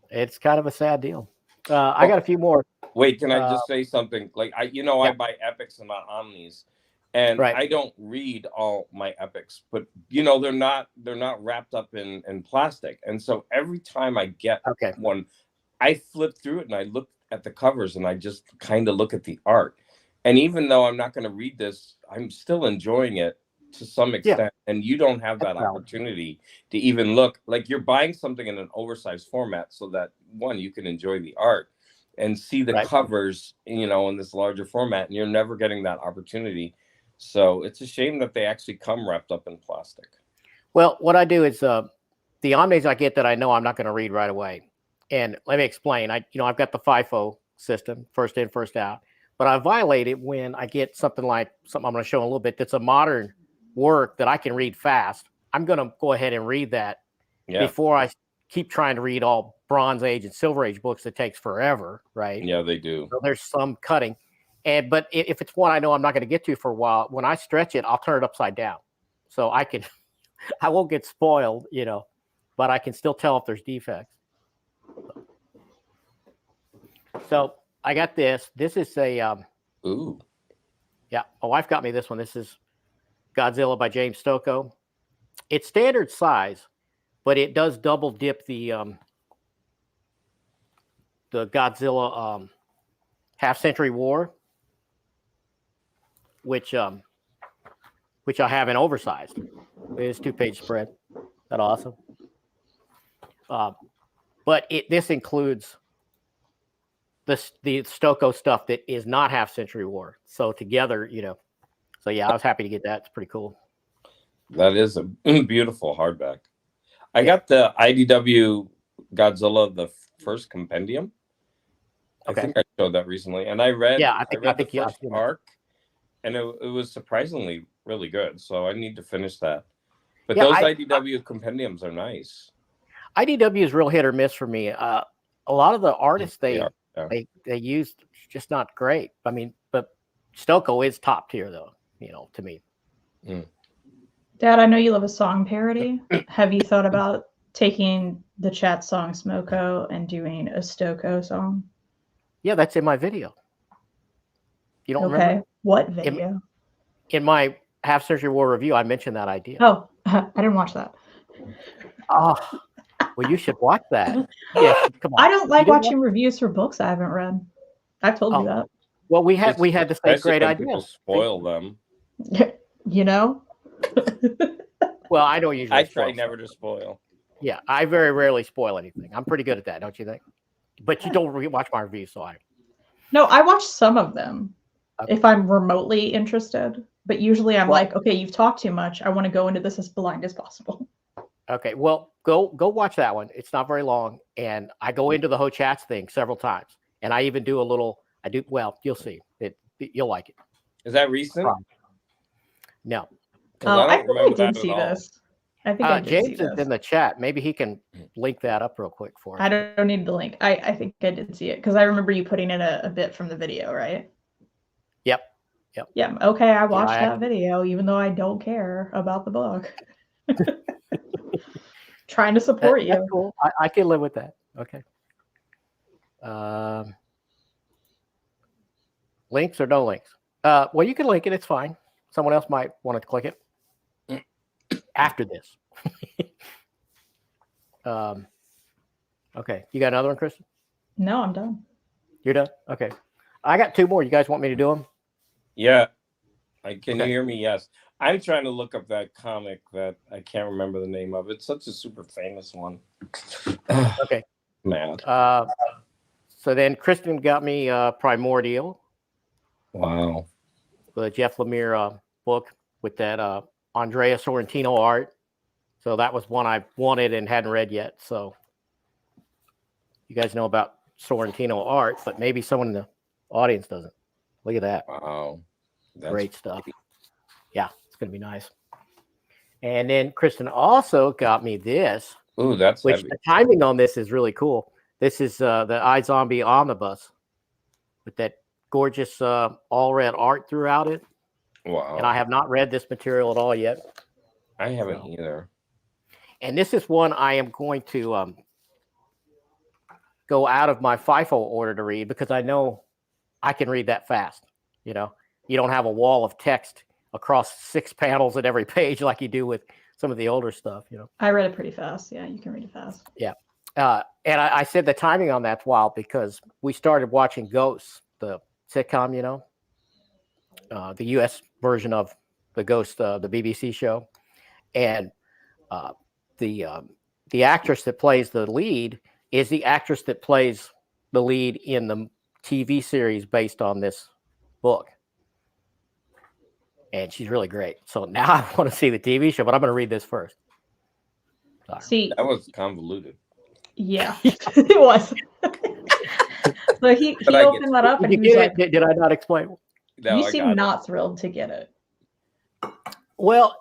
it's kind of a sad deal. I got a few more. Wait, can I just say something? Like, I buy epics and not omnis, and right. I don't read all my epics, but they're not wrapped up in plastic, and so every time I get one, I flip through it and I look at the covers and I just kind of look at the art. And even though I'm not going to read this, I'm still enjoying it to some extent. Yeah. And you don't have that opportunity to even look. Like, you're buying something in an oversized format so that, one, you can enjoy the art and see the covers, in this larger format. And you're never getting that opportunity. So it's a shame that they actually come wrapped up in plastic. Well, what I do is the omnis I get that I know I'm not going to read right away. And let me explain. I've got the FIFO system, first in, first out. But I violate it when I get something I'm going to show in a little bit that's a modern work that I can read fast. I'm going to go ahead and read that before I keep trying to read all Bronze Age and Silver Age books that takes forever, right? Yeah, they do. So there's some cutting. But if it's one I know I'm not going to get to for a while, when I stretch it, I'll turn it upside down. So I won't get spoiled, but I can still tell if there's defects. So I got this. This is a ooh. Yeah, my wife got me this one. This is Godzilla by James Stokoe. It's standard size, but it does double dip the Godzilla Half-Century War, which I have in oversized. It's 2-page spread. Isn't that awesome? But this includes the Stokoe stuff that is not Half-Century War. So together, So yeah, I was happy to get that. It's pretty cool. That is a beautiful hardback. I Yeah. got the IDW Godzilla, the first compendium. Okay. I think I showed that recently, and I read Yeah, I the think yeah, I've first seen that. arc, and it was surprisingly really good. So I need to finish that. But Yeah, those IDW compendiums are nice. IDW is real hit or miss for me. A lot of the artists They are, they used just not great. I mean, but Stoko is top tier though. To me. Dad, I know you love a song parody. Have you thought about taking the chat song Smoko and doing a Stoko song? Yeah, that's in my video. You don't Okay. remember? What video? In my Half Century War review, I mentioned that idea. Oh, I didn't watch that. Oh, well, you should watch that. Yes, come on. I don't like watching reviews for books I haven't read. I've told you that. Well, we had the same great when idea. People spoil them. You know. Well, I don't usually. I try never to spoil. Yeah, I very rarely spoil anything. I'm pretty good at that, don't you think? But you don't watch my reviews, so I. No, I watch some of them if I'm remotely interested. But usually I'm like, okay, you've talked too much. I want to go into this as blind as possible. Okay, well, go watch that one. It's not very long, and I go into the Ho Chats thing several times, and I even do a little. Well, you'll see. You'll like it. Is that recent? No. Oh, I think I did see this. I think I did James see this. is in the chat. Maybe he can link that up real quick for us. I don't need the link. I think I did see it because I remember you putting in a bit from the video, right? Yep. Yeah. Okay, I watched that video, even though I don't care about the book. Trying to support you. Cool. I can live with that. Okay. Links or no links? Well, you can link it. It's fine. Someone else might want to click it after this. Okay. You got another one, Kristan? No, I'm done. You're done? Okay. I got two more. You guys want me to do them? Yeah. Can you hear me? Yes. I'm trying to look up that comic that I can't remember the name of. It's such a super famous one. Okay. Mad. So then Kristan got me Primordial. Wow. The Jeff Lemire book with that Andrea Sorrentino art. So that was one I wanted and hadn't read yet. So you guys know about Sorrentino art, but maybe someone in the audience doesn't. Look at that. Wow. That's great stuff. Yeah, it's going to be nice. And then Kristan also got me this. Ooh, that's which heavy. The timing on this is really cool. This is the iZombie Omnibus with that gorgeous all red art throughout it. Wow. And I have not read this material at all yet. I haven't either. And this is one I am going to go out of my FIFO order to read because I know I can read that fast. You don't have a wall of text across 6 panels at every page like you do with some of the older stuff. I read it pretty fast. Yeah, you can read it fast. Yeah. And I said the timing on that's wild because we started watching Ghosts, the sitcom, the U.S. version of the Ghost, the BBC show. And the actress that plays the lead is the actress that plays the lead in the TV series based on this book. And she's really great. So now I want to see the TV show, but I'm going to read this first. Sorry. See, that was convoluted. Yeah, it was. So he opened that up and he was like, did I not explain? No, you seem not thrilled to get it. Well,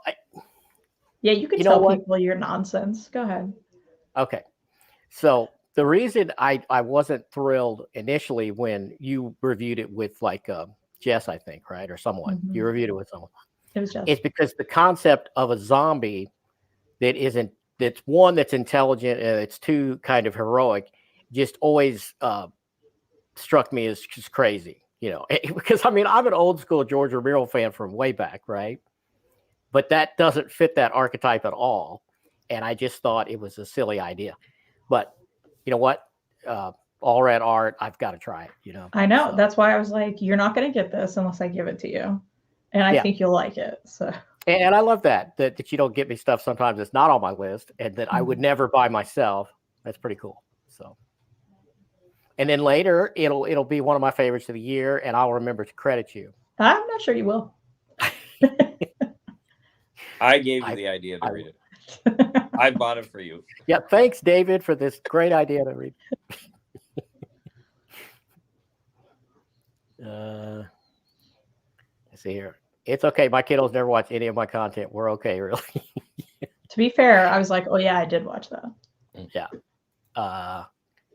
yeah, you can tell people your nonsense. Go ahead. Okay. So the reason I wasn't thrilled initially when you reviewed it with Jess, I think, right? Or someone. Mm-hmm. You reviewed it with someone. It was Jess. It's because the concept of a zombie that's one that's intelligent and it's two kind of heroic just always struck me as just crazy, because I'm an old school George Romero fan from way back, right? But that doesn't fit that archetype at all. And I just thought it was a silly idea. But you know what? All red art, I've got to try it, I know. So. That's why I was like, you're not going to get this unless I give it to you. And I think you'll like it. So. And I love that you don't get me stuff sometimes that's not on my list and that I would never buy myself. That's pretty cool. So, and then later it'll be one of my favorites of the year, and I'll remember to credit you. I'm not sure you will. I gave you the idea to read it. I bought it for you. Yeah, thanks, David, for this great idea to read. Let's see here. It's okay. My kiddos never watch any of my content. We're okay, really. To be fair, I was like, oh yeah, I did watch that. Yeah.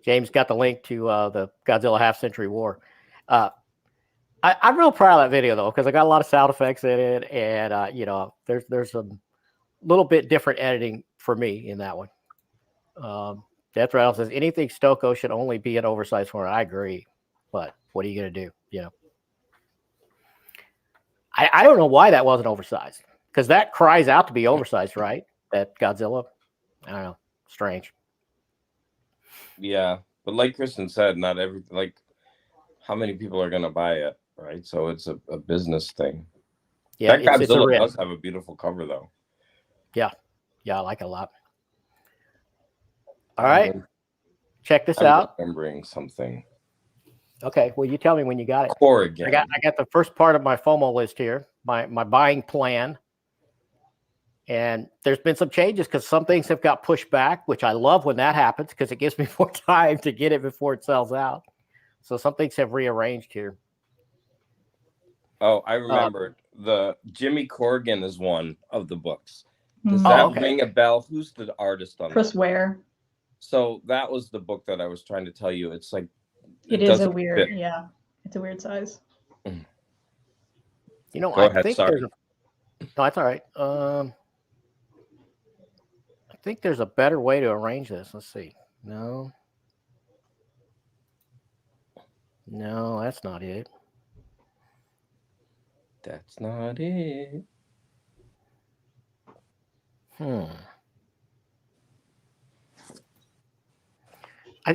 James got the link to the Godzilla Half Century War. I'm real proud of that video though, because I got a lot of sound effects in it, and there's a little bit different editing for me in that one. Death Rattle says anything Stoko should only be an oversized format. I agree, but what are you gonna do? I don't know why that wasn't oversized, because that cries out to be oversized, right? That Godzilla. I don't know. Strange. Yeah, but like Kristan said, not every how many people are gonna buy it, right? So it's a business thing. Yeah, that it's a Godzilla risk. does have a beautiful cover though. Yeah, I like it a lot. All right, check this out. Remembering something. Okay, well, you tell me when you got it. Corrigan. I got the first part of my FOMO list here, my buying plan. And there's been some changes because some things have got pushed back, which I love when that happens because it gives me more time to get it before it sells out. So some things have rearranged here. Oh, I remember the Jimmy Corrigan is one of the books. Does that ring a bell? Who's the artist on Chris that? Ware. So that was the book that I was trying to tell you. It's like it is a weird, yeah, it's a weird size. Go ahead, I think sorry. No, that's all right. I think there's a better way to arrange this. Let's see. No, that's not it. That's not it.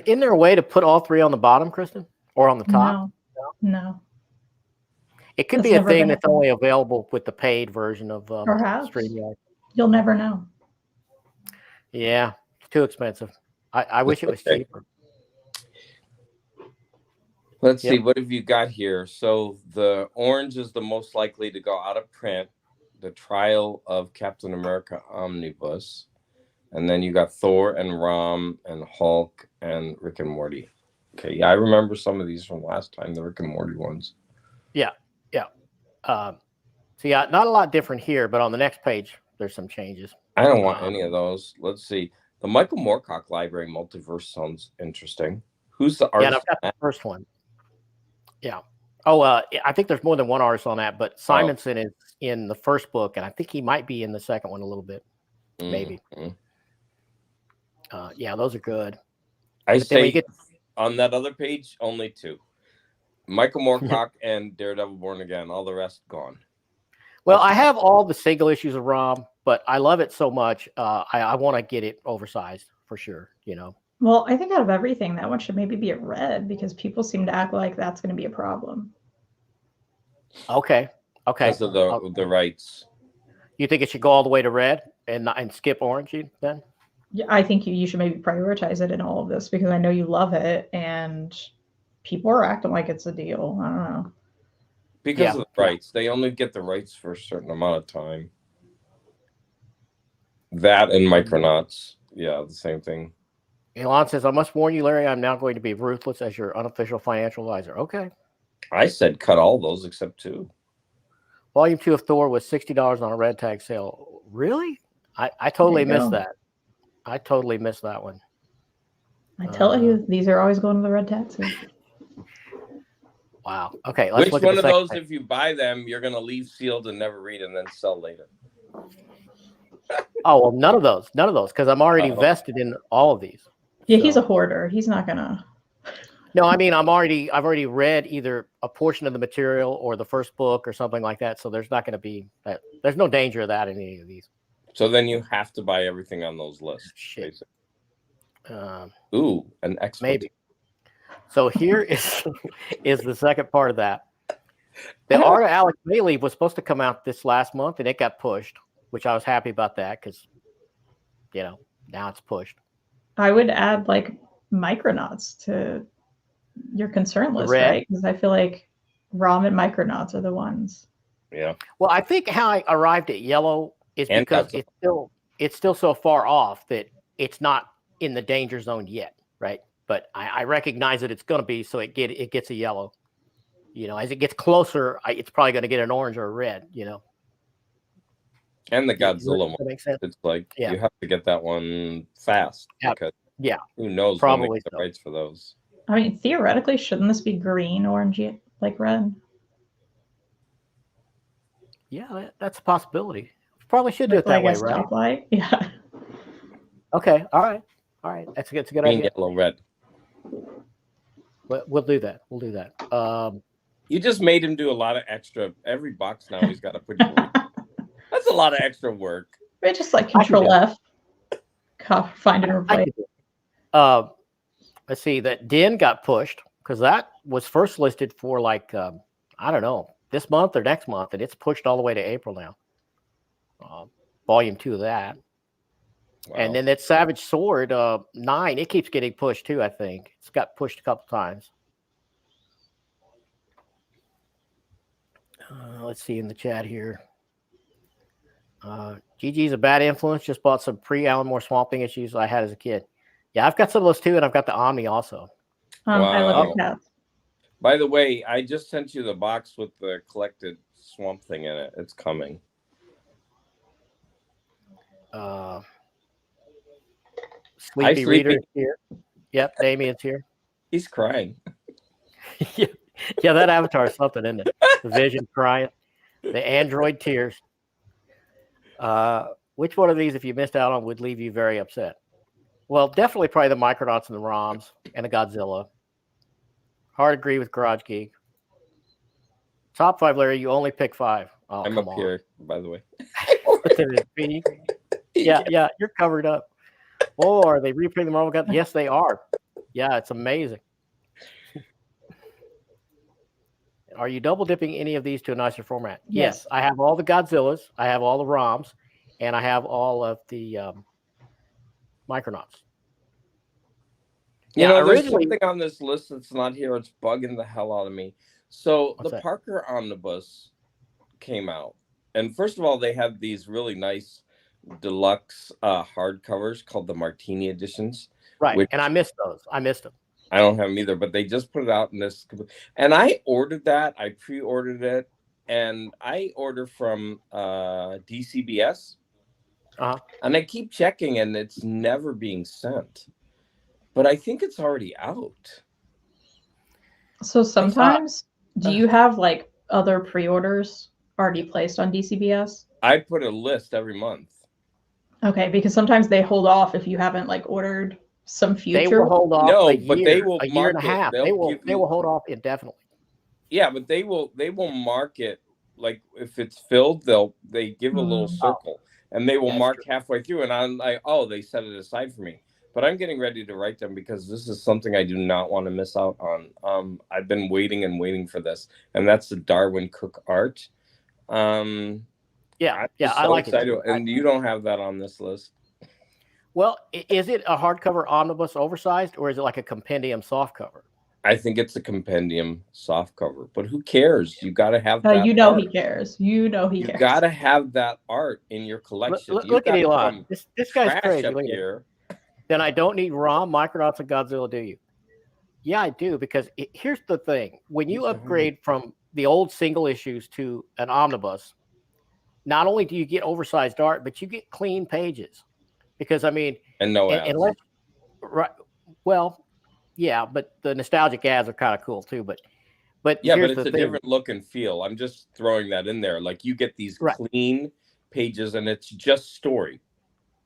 Isn't there a way to put all three on the bottom, Kristan, or on the top? No. It could be a thing that's only available with the paid version of StreamYard. You'll never know. Yeah, it's too expensive. I wish it was cheaper. Let's see, what have you got here? So the orange is the most likely to go out of print. The Trial of Captain America Omnibus. And then you got Thor and Rom and Hulk and Rick and Morty. Okay, yeah, I remember some of these from last time, the Rick and Morty ones. Yeah. So yeah, not a lot different here, but on the next page, there's some changes. I don't want any of those. Let's see. The Michael Moorcock Library Multiverse sounds interesting. Who's the artist? Yeah, I've got the first one. Yeah. Oh, I think there's more than one artist on that, but Simonson is in the first book, and I think he might be in the second one a little bit, maybe. Yeah, those are good. I say on that other page, only two. Michael Moorcock and Daredevil Born Again. All the rest gone. Well, I have all the single issues of ROM, but I love it so much. I want to get it oversized for sure, Well, I think out of everything, that one should maybe be a red because people seem to act like that's going to be a problem. Okay. Because of the rights. You think it should go all the way to red and skip orange then? Yeah, I think you should maybe prioritize it in all of this because I know you love it and people are acting like it's a deal. I don't know. Because of the rights. They only get the rights for a certain amount of time. That and Micronauts. Yeah, the same thing. Elon says, I must warn you, Larry, I'm now going to be ruthless as your unofficial financial advisor. Okay. I said cut all those except two. Volume 2 of Thor was $60 on a red tag sale. Really? I totally missed that. I totally missed that one. I tell you, these are always going to the red tag sale. Wow. Okay. Let's Which one of those, if you buy them, you're going to leave sealed and never read and then sell later? Oh, well, none of those, because I'm already vested in all of these. Yeah, he's a hoarder. He's not gonna. No, I mean, I've already read either a portion of the material or the first book or something like that. So there's not going to be that. There's no danger of that in any of these. So then you have to buy everything on those lists. Shit. Ooh, an X. Maybe. So here is the second part of that. The art of Alex Bailey was supposed to come out this last month, and it got pushed, which I was happy about that because, now it's pushed. I would add like Micronauts to your concern list, right? Because I feel like ROM and Micronauts are the ones. Yeah. Well, I think how I arrived at yellow is And because Godzilla. it's still so far off that it's not in the danger zone yet, right? But I recognize that it's going to be, so it gets a yellow. You know, as it gets closer, it's probably going to get an orange or a red. You know, And the does Godzilla one. that make sense? It's like Yeah. you have to get that one fast Yeah. because Yeah, who knows probably when they get so. the rights for those. I mean, theoretically, shouldn't this be green, orange, like red? Yeah, that's a possibility. Probably should do it Like that way, a right? stoplight? Yeah. Okay. All right. That's a good Green, idea. yellow, red. We'll do that. We'll do that. You just made him do a lot of extra. Every box now he's got to put green. That's a lot of extra work. Maybe just like Control F. Find and replace. Let's see, that Den got pushed because that was first listed for like I don't know, this month or next month, and it's pushed all the way to April now. Volume 2 of that. Wow. And then that Savage Sword 9, it keeps getting pushed too, I think. It's got pushed a couple times. Let's see in the chat here. GG's a bad influence. Just bought some pre-Alan Moore Swamp Thing issues I had as a kid. Yeah, I've got some of those too, and I've got the Omni also. I love your cats. By the way, I just sent you the box with the collected Swamp Thing in it. It's coming. Sleepy Reader is here. Yep, Damien's here. He's crying. Yeah, that avatar is something, isn't it? The Vision crying. The Android tears. Which one of these, if you missed out on, would leave you very upset? Well, definitely probably the Micronauts and the ROMs and the Godzilla. Hard agree with Garage Geek. Top 5, Larry, you only pick 5. Oh, I'm up here, by the way. Yeah, you're covered up. Oh, are they reprinting the Marvel Godzilla? Yes, they are. Yeah, it's amazing. Are you double dipping any of these to a nicer format? Yes. I have all the Godzillas, I have all the ROMs, and I have all of the Micronauts. You know, there's something on this list that's not here. It's bugging the hell out of me. So the Parker Omnibus came out. And first of all, they have these really nice deluxe hardcovers called the Martini editions. Right. And I missed those. I missed them. I don't have them either, but they just put it out in this. And I ordered that. I pre-ordered it. And I order from DCBS. And I keep checking, and it's never being sent. But I think it's already out. So sometimes, do you have like other pre-orders already placed on DCBS? I put a list every month. Okay, because sometimes they hold off if you haven't like ordered some future. They will hold off a year and a half. They will hold off indefinitely. Yeah, but they will mark it like if it's filled, they give a little circle and they will mark halfway through, and I'm like, oh, they set it aside for me. But I'm getting ready to write them because this is something I do not want to miss out on. I've been waiting and waiting for this, and that's the Darwin Cook art. I like it. And you don't have that on this list. Well, is it a hardcover omnibus oversized, or is it like a compendium softcover? I think it's a compendium softcover, but who cares? You got to have that. You know art. he cares. You know he cares. You got to have that art in your collection. Look at Elon. This guy's crazy. Up here. Then I don't need ROM, Micronauts, and Godzilla, do you? Yeah, I do, because here's the thing. When you upgrade from the old single issues to an omnibus, not only do you get oversized art, but you get clean pages. Because, I mean... And no ads. Well, yeah, but the nostalgic ads are kind of cool, too. But yeah, but it's a different look and feel. I'm just throwing that in there. Like, you get these clean pages, and it's just story.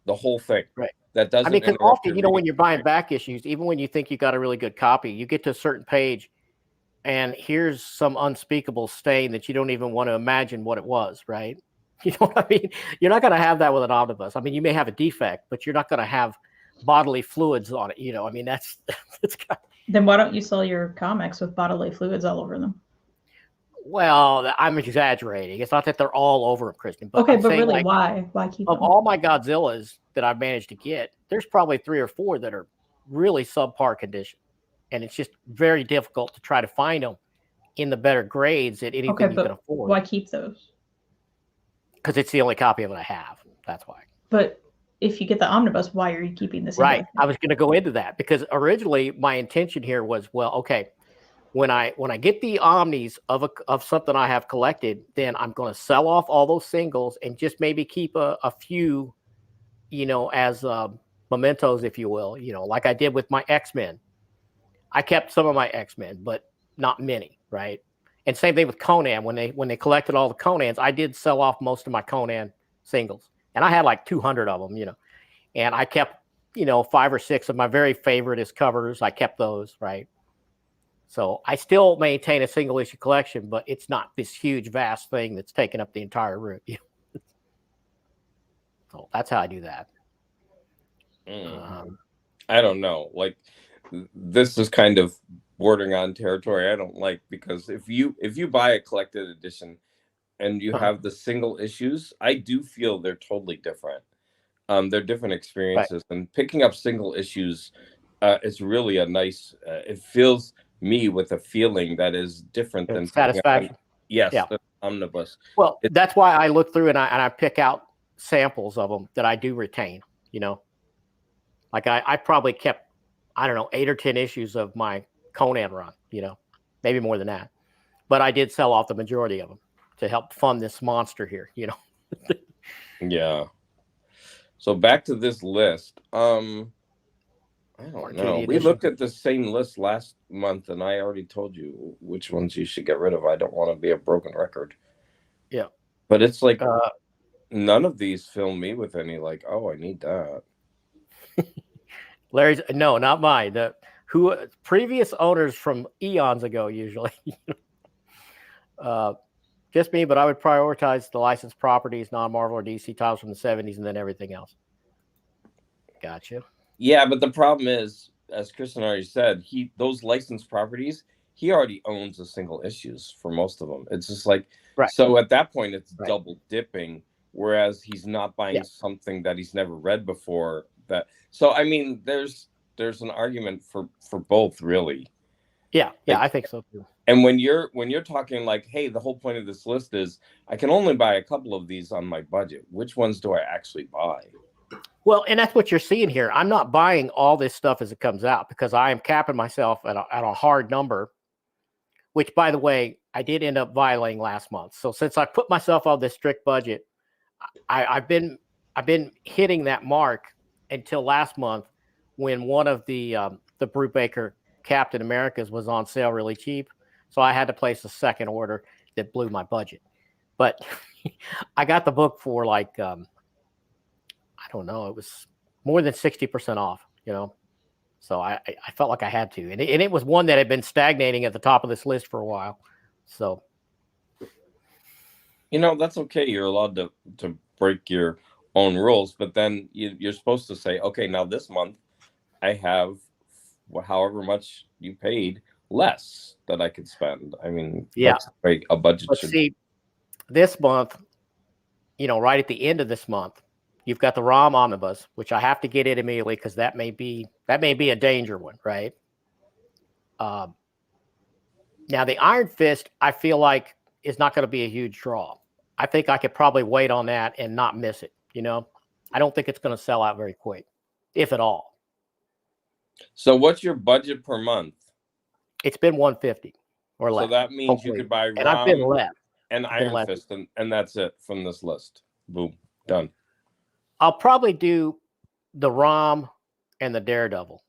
The whole thing. Right. That doesn't. I mean, because often, when you're buying back issues, even when you think you got a really good copy, you get to a certain page, and here's some unspeakable stain that you don't even want to imagine what it was, right? You know what I mean? You're not going to have that with an omnibus. I mean, you may have a defect, but you're not going to have bodily fluids on it. You know, I mean, that's Then why don't you sell your comics with bodily fluids all over them? Well, I'm exaggerating. It's not that they're all over them, Kristan. But okay, but really, why? Why keep them? Of all my Godzillas that I've managed to get, there's probably 3 or 4 that are really subpar condition, and it's just very difficult to try to find them in the better grades at anything you can afford. Why keep those? because it's the only copy of it I have. That's why. But if you get the omnibus, why are you keeping this? Right. I was going to go into that because originally my intention here was, well, okay, when I get the omnis of something I have collected, then I'm going to sell off all those singles and just maybe keep a few, as mementos, if you will, like I did with my X-Men. I kept some of my X-Men, but not many, right? And same thing with Conan. When they collected all the Conans, I did sell off most of my Conan singles, and I had like 200 of them, and I kept, 5 or 6 of my very favoriteest covers. I kept those, right? So I still maintain a single issue collection, but it's not this huge, vast thing that's taking up the entire room. So that's how I do that. I don't know. Like, this is kind of bordering on territory I don't like, because if you buy a collected edition and you have the single issues, I do feel they're totally different. They're different experiences, right. And picking up single issues is really a nice. It fills me with a feeling that is different than satisfaction. The omnibus. Well, that's why I look through and I pick out samples of them that I do retain. Like I probably kept, I don't know, 8 or 10 issues of my Conan run. Maybe more than that, but I did sell off the majority of them to help fund this monster here. Yeah. So back to this list. I don't know. We looked at the same list last month, and I already told you which ones you should get rid of. I don't want to be a broken record. Yeah. But it's like none of these fill me with any like, oh, I need that. Larry's no, not mine. The previous owners from eons ago usually. Just me, but I would prioritize the licensed properties, non-Marvel or DC titles from the 70s, and then everything else. Gotcha. Yeah, but the problem is, as Kristan already said, those licensed properties, he already owns the single issues for most of them. It's just like, right. So at that point, it's double dipping, whereas he's not buying something that he's never read before. So I mean, there's an argument for both, really. Yeah, I think so too. And when you're talking like, hey, the whole point of this list is I can only buy a couple of these on my budget. Which ones do I actually buy? Well, and that's what you're seeing here. I'm not buying all this stuff as it comes out because I am capping myself at a hard number, which, by the way, I did end up violating last month. So since I put myself on this strict budget, I've been hitting that mark until last month when one of the Brubaker Captain Americas was on sale really cheap. So I had to place a second order that blew my budget. But I got the book for like, I don't know, it was more than 60% off, So I felt like I had to. And it was one that had been stagnating at the top of this list for a while. So. That's okay. You're allowed to break your own rules. But then you're supposed to say, okay, now this month I have however much you paid less that I could spend. I mean, that's a budget. Let's see, this month, right at the end of this month, you've got the ROM omnibus, which I have to get in immediately because that may be a danger one, right? Now the Iron Fist, I feel like is not going to be a huge draw. I think I could probably wait on that and not miss it. I don't think it's going to sell out very quick, if at all. So what's your budget per month? It's been $150 or less. So that means hopefully. You could buy ROM, and I've been left. And Iron Fist, and that's it from this list. Boom, done. I'll probably do the ROM and the Daredevil,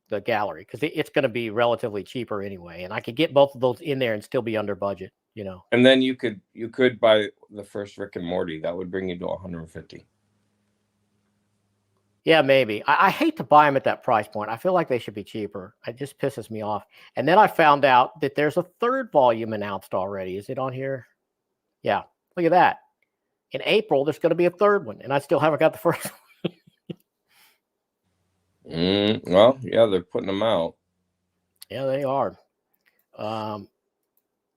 the gallery, because it's going to be relatively cheaper anyway, and I could get both of those in there and still be under budget. And then you could buy the first Rick and Morty. That would bring you to 150. Yeah, maybe. I hate to buy them at that price point. I feel like they should be cheaper. It just pisses me off. And then I found out that there's a third volume announced already. Is it on here? Yeah. Look at that. In April, there's going to be a third one, and I still haven't got the first one. Well, yeah, they're putting them out. Yeah, they are.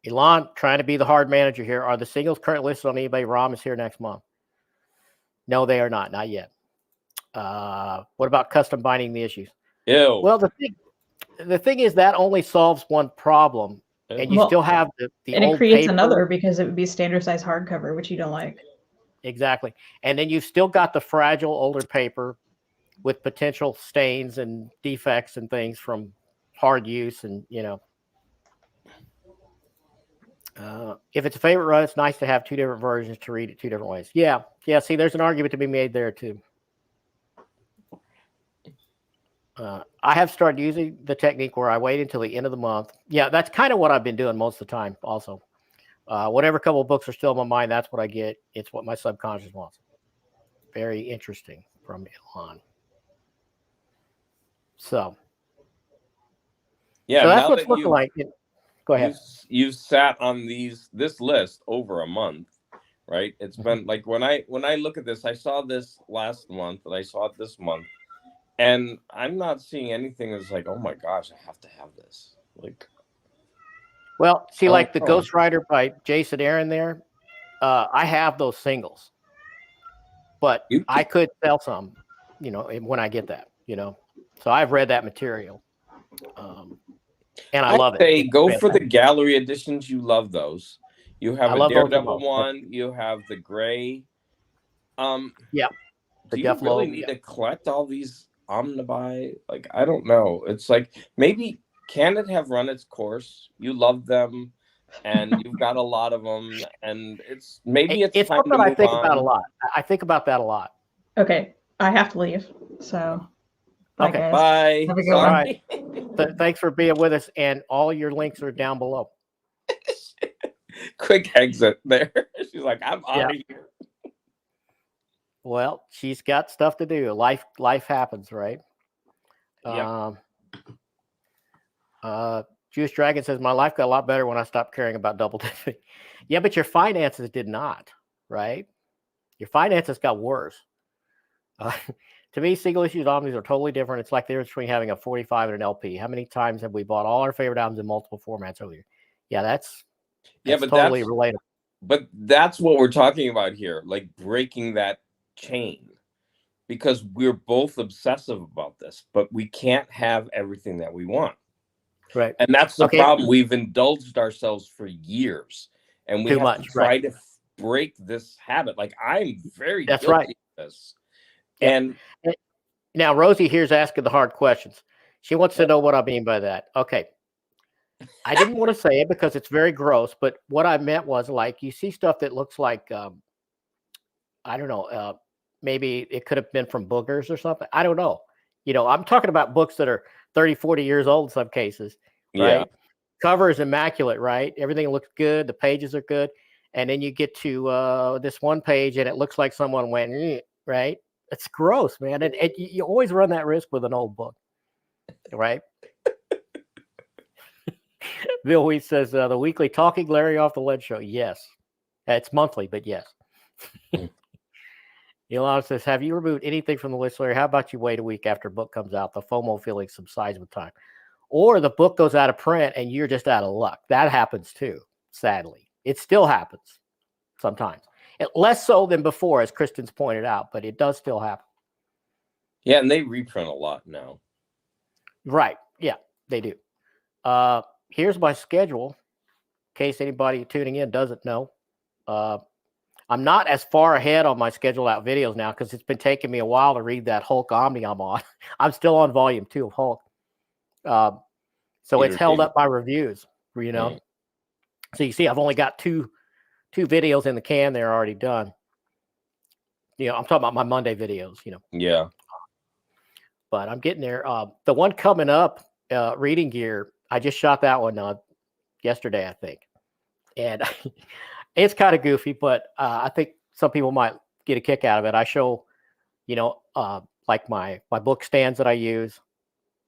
Elon, trying to be the hard manager here. Are the singles currently listed on eBay? ROM is here next month. No, they are not. Not yet. What about custom binding the issues? Ew. Well, the thing is that only solves one problem, and you still have the and old it creates paper. another because it would be standard size hardcover, which you don't like. exactly. And then you've still got the fragile older paper with potential stains and defects and things from hard use. And, if it's a favorite run, it's nice to have two different versions to read it two different ways. Yeah. Yeah. See, there's an argument to be made there too. I have started using the technique where I wait until the end of the month. Yeah, that's kind of what I've been doing most of the time also. Whatever couple of books are still in my mind, that's what I get. It's what my subconscious wants. Very interesting from Elon. So Yeah, that's now what's that looking like. Go ahead. You've sat on this list over a month, right? It's been like when I look at this, I saw this last month and I saw it this month. And I'm not seeing anything that's like, oh my gosh, I have to have this. Like, well, see, like the Ghost Rider by Jason Aaron there, I have those singles, but I could sell some, when I get that, So I've read that material, and I love it. Go for the gallery editions. You love those. You have a Daredevil one. You have the gray. Yeah. Do you really need to collect all these omnibuy? Like, I don't know. It's like, maybe can it have run its course? You love them, and you've got a lot of them, and it's time something I think about a lot. I think about that a lot. Okay, I have to leave. So, okay, guys. Bye. Have a good all one. right. Thanks for being with us, and all your links are down below. Quick exit there. She's like, I'm out of here. Well, she's got stuff to do. Life happens, right? Yeah. Jewish Dragon says, my life got a lot better when I stopped caring about double dipping. Yeah, but your finances did not, right? Your finances got worse. To me, single issues omnis are totally different. It's like the difference between having a 45 and an LP. How many times have we bought all our favorite albums in multiple formats over here? Yeah, that's totally relatable. But that's what we're talking about here, like breaking that chain, because we're both obsessive about this, but we can't have everything that we want. Right. And that's the problem. We've indulged ourselves for years, and we have to try to break this habit. Like, I'm very guilty of this. And now Rosie here's asking the hard questions. She wants to know what I mean by that. Okay. I didn't want to say it because it's very gross, but what I meant was, like, you see stuff that looks like, I don't know, maybe it could have been from boogers or something. I don't know. I'm talking about books that are 30, 40 years old in some cases, right? Yeah. Cover is immaculate, right? Everything looks good. The pages are good. And then you get to this one page and it looks like someone went, right? It's gross, man. And you always run that risk with an old book, right? Bill Wheat says, the weekly Talking Larry Off the Ledge show. Yes. It's monthly, but yes. Elon says, have you removed anything from the list, Larry? How about you wait a week after a book comes out? The FOMO feeling subsides with time. Or the book goes out of print and you're just out of luck. That happens too, sadly. It still happens sometimes. Less so than before, as Kristan's pointed out, but it does still happen. Yeah, and they reprint a lot now. Right. Yeah, they do. Here's my schedule, in case anybody tuning in doesn't know. I'm not as far ahead on my scheduled out videos now because it's been taking me a while to read that Hulk Omni I'm on. I'm still on volume 2 of Hulk. So it's held up my reviews, So you see, I've only got two videos in the can. They're already done. I'm talking about my Monday videos, Yeah. But I'm getting there. The one coming up, Reading Gear, I just shot that one yesterday, I think. And it's kind of goofy, but I think some people might get a kick out of it. I show, like my book stands that I use,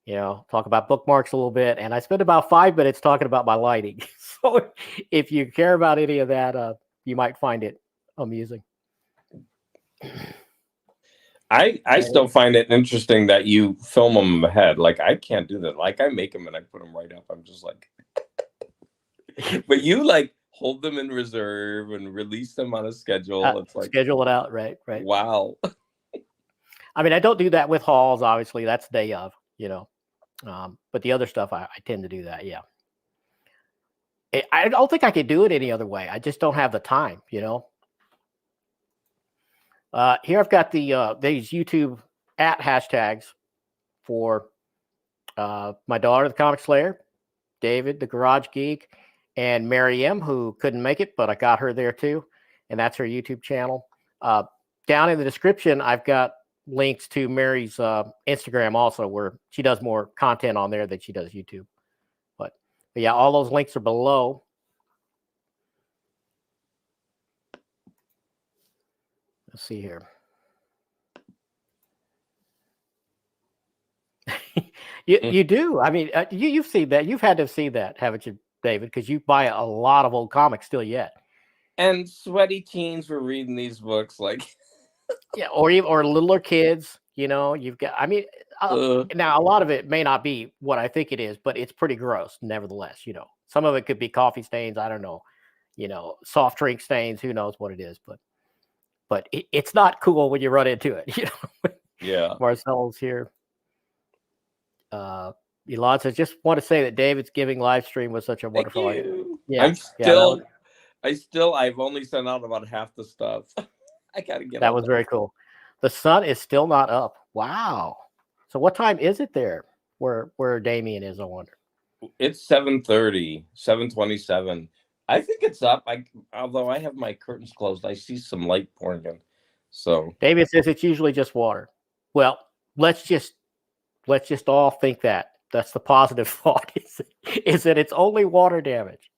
talk about bookmarks a little bit. And I spend about 5 minutes talking about my lighting. So if you care about any of that, you might find it amusing. I still find it interesting that you film them ahead. Like, I can't do that. Like, I make them and I put them right up. I'm just like, but you like hold them in reserve and release them on a schedule. It's like, schedule it out. Right. Wow. I mean, I don't do that with hauls. Obviously that's day of, but the other stuff, I tend to do that. Yeah. I don't think I could do it any other way. I just don't have the time, Here I've got these YouTube hashtags for my daughter, the Comic Slayer, David, the Garage Geek, and Mary M, who couldn't make it, but I got her there too, and that's her YouTube channel. Down in the description, I've got links to Mary's Instagram also, where she does more content on there than she does YouTube. But yeah, all those links are below. Let's see here. You do. I mean, you've seen that. You've had to see that, haven't you, David? Because you buy a lot of old comics still yet. And sweaty teens were reading these books, like yeah, or littler kids. You've got. I mean, now a lot of it may not be what I think it is, but it's pretty gross, nevertheless. Some of it could be coffee stains. I don't know. Soft drink stains. Who knows what it is? But it's not cool when you run into it. Yeah. Marcel's here. Elon says, just want to say that David's giving live stream was such a wonderful idea. Yeah, I've only sent out about half the stuff. I gotta get that was very cool. The sun is still not up. Wow. So what time is it there where Damien is, I wonder? It's 7:30, 7:27. I think it's up. Although I have my curtains closed, I see some light pouring in. So David says it's usually just water. Well, let's just all think that. That's the positive thought, is that it's only water damage.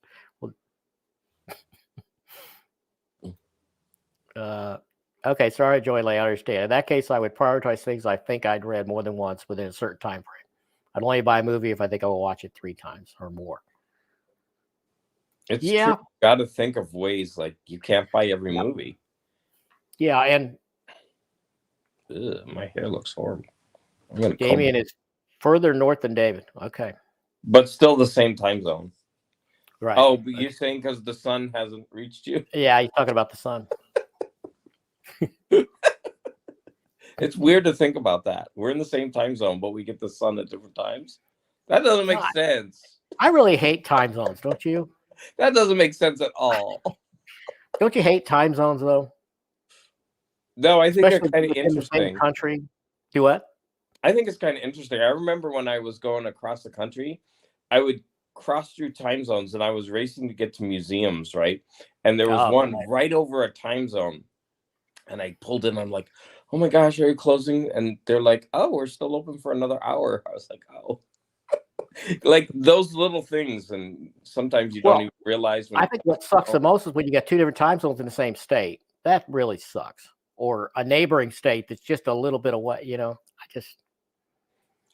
Okay, sorry, Joy Lay, I understand. In that case, I would prioritize things I think I'd read more than once within a certain time frame. I'd only buy a movie if I think I will watch it 3 times or more. It's true. You got to think of ways, like you can't buy every movie. Yeah, and my hair looks horrible. Damien is further north than David. Okay. But still the same time zone. Right. Oh, but you're saying because the sun hasn't reached you? Yeah, he's talking about the sun. It's weird to think about that. We're in the same time zone, but we get the sun at different times. That doesn't make sense. I really hate time zones, don't you? That doesn't make sense at all. Don't you hate time zones, though? No, I think Especially they're kind of interesting. The same country. Do what? I think it's kind of interesting. I remember when I was going across the country, I would cross through time zones, and I was racing to get to museums, right? And there was one right over a time zone. And I pulled in. I'm like, oh my gosh, are you closing? And they're like, oh, we're still open for another hour. I was like, oh. Like those little things. And sometimes you don't even realize. I think what sucks the most is when you get 2 different time zones in the same state. That really sucks. Or a neighboring state that's just a little bit away,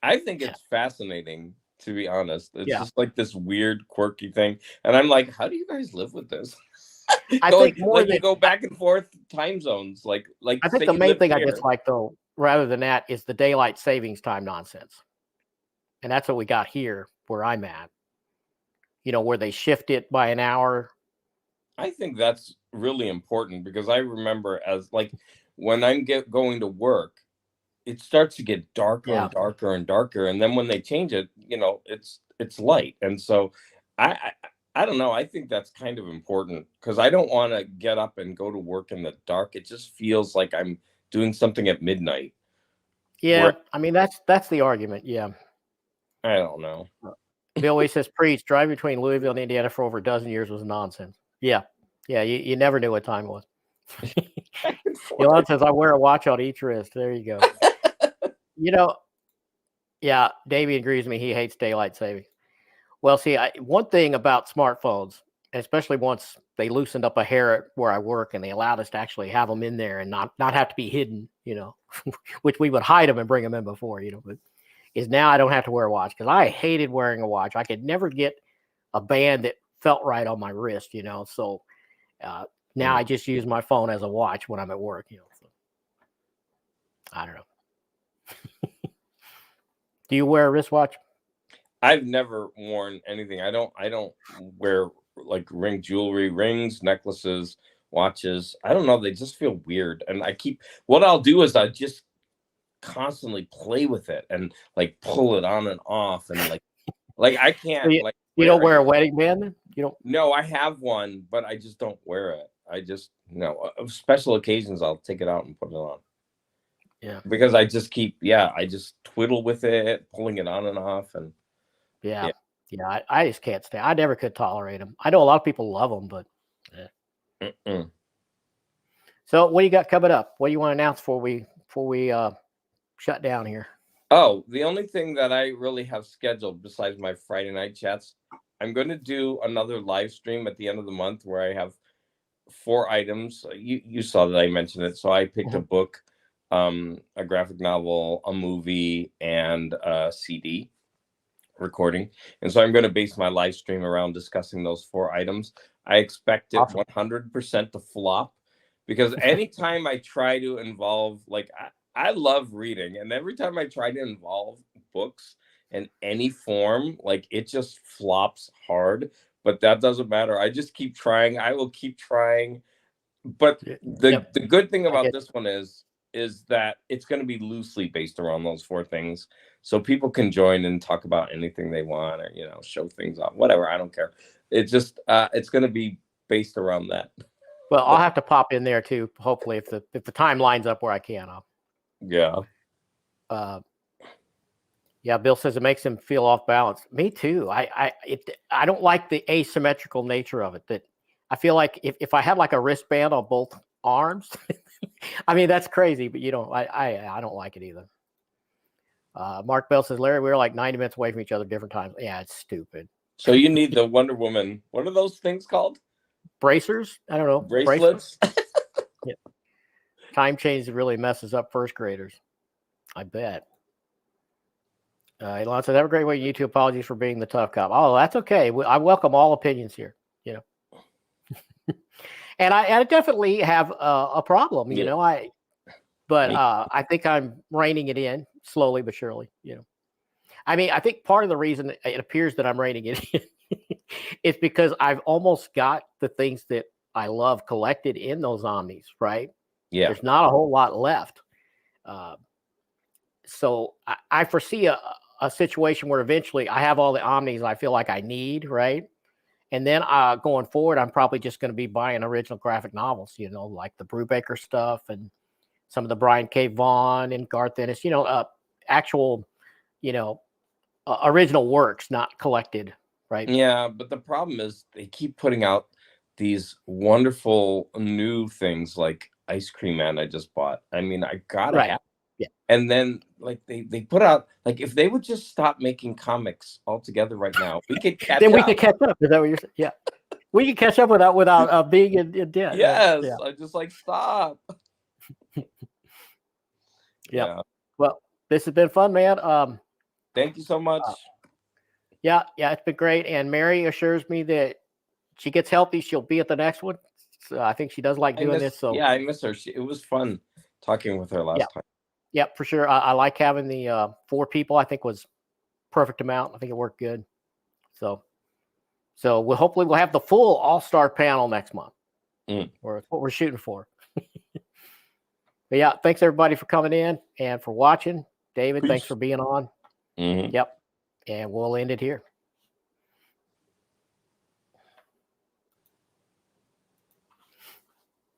I think it's fascinating, to be honest. It's just like this weird, quirky thing. And I'm like, how do you guys live with this? I think more you go back and forth time zones. Like I think the main thing I dislike, though, rather than that, is the daylight savings time nonsense. And that's what we got here where I'm at. Where they shift it by an hour. I think that's really important because I remember as like when I'm going to work, it starts to get darker and darker and darker. And then when they change it, it's light. And so I don't know. I think that's kind of important because I don't want to get up and go to work in the dark. It just feels like I'm doing something at midnight. Yeah. I mean, that's the argument. Yeah. I don't know. Bill always says, preach, drive between Louisville and Indiana for over a dozen years was nonsense. Yeah. Yeah. You never knew what time it was. Elon says, I wear a watch on each wrist. There you go. Yeah, Davey agrees with me. He hates daylight savings. Well, see, one thing about smartphones, especially once they loosened up a hair at where I work and they allowed us to actually have them in there and not have to be hidden, which we would hide them and bring them in before, but is now I don't have to wear a watch because I hated wearing a watch. I could never get a band that felt right on my wrist, so now I just use my phone as a watch when I'm at work, so. I don't know. Do you wear a wristwatch? I've never worn anything. I don't wear like rings, necklaces, watches. I don't know. They just feel weird. And what I'll do is I just constantly play with it and like pull it on and off. And like I can't. So you don't wear a wedding band? You don't? No, I have one, but I just don't wear it. I just, special occasions, I'll take it out and put it on. Yeah. Because I just I just twiddle with it, pulling it on and off. And yeah. I just can't stand. I never could tolerate them. I know a lot of people love them, but. So what do you got coming up? What do you want to announce before we shut down here? Oh, the only thing that I really have scheduled besides my Friday night chats, I'm going to do another live stream at the end of the month where I have 4 items. You saw that I mentioned it. So I picked a book, a graphic novel, a movie, and a CD recording. And so I'm going to base my live stream around discussing those 4 items. I expect it 100% to flop, because anytime I try to involve, like, I love reading, and every time I try to involve books in any form, like, it just flops hard. But that doesn't matter. I just keep trying. I will keep trying. But the good thing about this one is that it's going to be loosely based around those 4 things. So people can join and talk about anything they want, or, show things off, whatever. I don't care. It's just, it's going to be based around that. Well, I'll have to pop in there too. Hopefully, if the time lines up where I can. Yeah. Yeah. Bill says it makes him feel off balance. Me too. I don't like the asymmetrical nature of it. That I feel like if I had like a wristband on both arms, I mean, that's crazy, but I don't like it either. Mark Bell says, Larry, we were like 90 minutes away from each other different times. Yeah, it's stupid. So you need the Wonder Woman. What are those things called? Bracers? I don't know. Bracelets? Yeah. Time change really messes up first graders. I bet. Elon says, have a great way, you two. Apologies for being the tough cop. Oh, that's okay. I welcome all opinions here, And I definitely have a problem, but I think I'm reining it in slowly but surely, I mean, I think part of the reason it appears that I'm reining it in is because I've almost got the things that I love collected in those omnis, right? Yeah. There's not a whole lot left. So I foresee a situation where eventually I have all the omnis I feel like I need, right? And then going forward, I'm probably just going to be buying original graphic novels, like the Brubaker stuff and some of the Brian K. Vaughan and Garth Ennis, actual, original works, not collected, right? Yeah, but the problem is they keep putting out these wonderful new things like Ice Cream Man I just bought. I mean, I gotta have. Yeah. And then like they put out, like, if they would just stop making comics altogether right now, we could catch then up. We could catch up. Is that what you're saying? Yeah. We can catch up without being in debt. Yes. Yeah. I just like stop. Yeah. Well, this has been fun, man. Thank you so much. Yeah, it's been great. And Mary assures me that she gets healthy, she'll be at the next one. So I think she does like doing this. So yeah, I miss her. It was fun talking with her last time. Yeah, for sure. I like having the 4 people. I think was perfect amount. I think it worked good. So hopefully we'll have the full all-star panel next month. Or it's what we're shooting for. But yeah, thanks everybody for coming in and for watching. David, thanks for being on. Mm-hmm. Yep. And we'll end it here.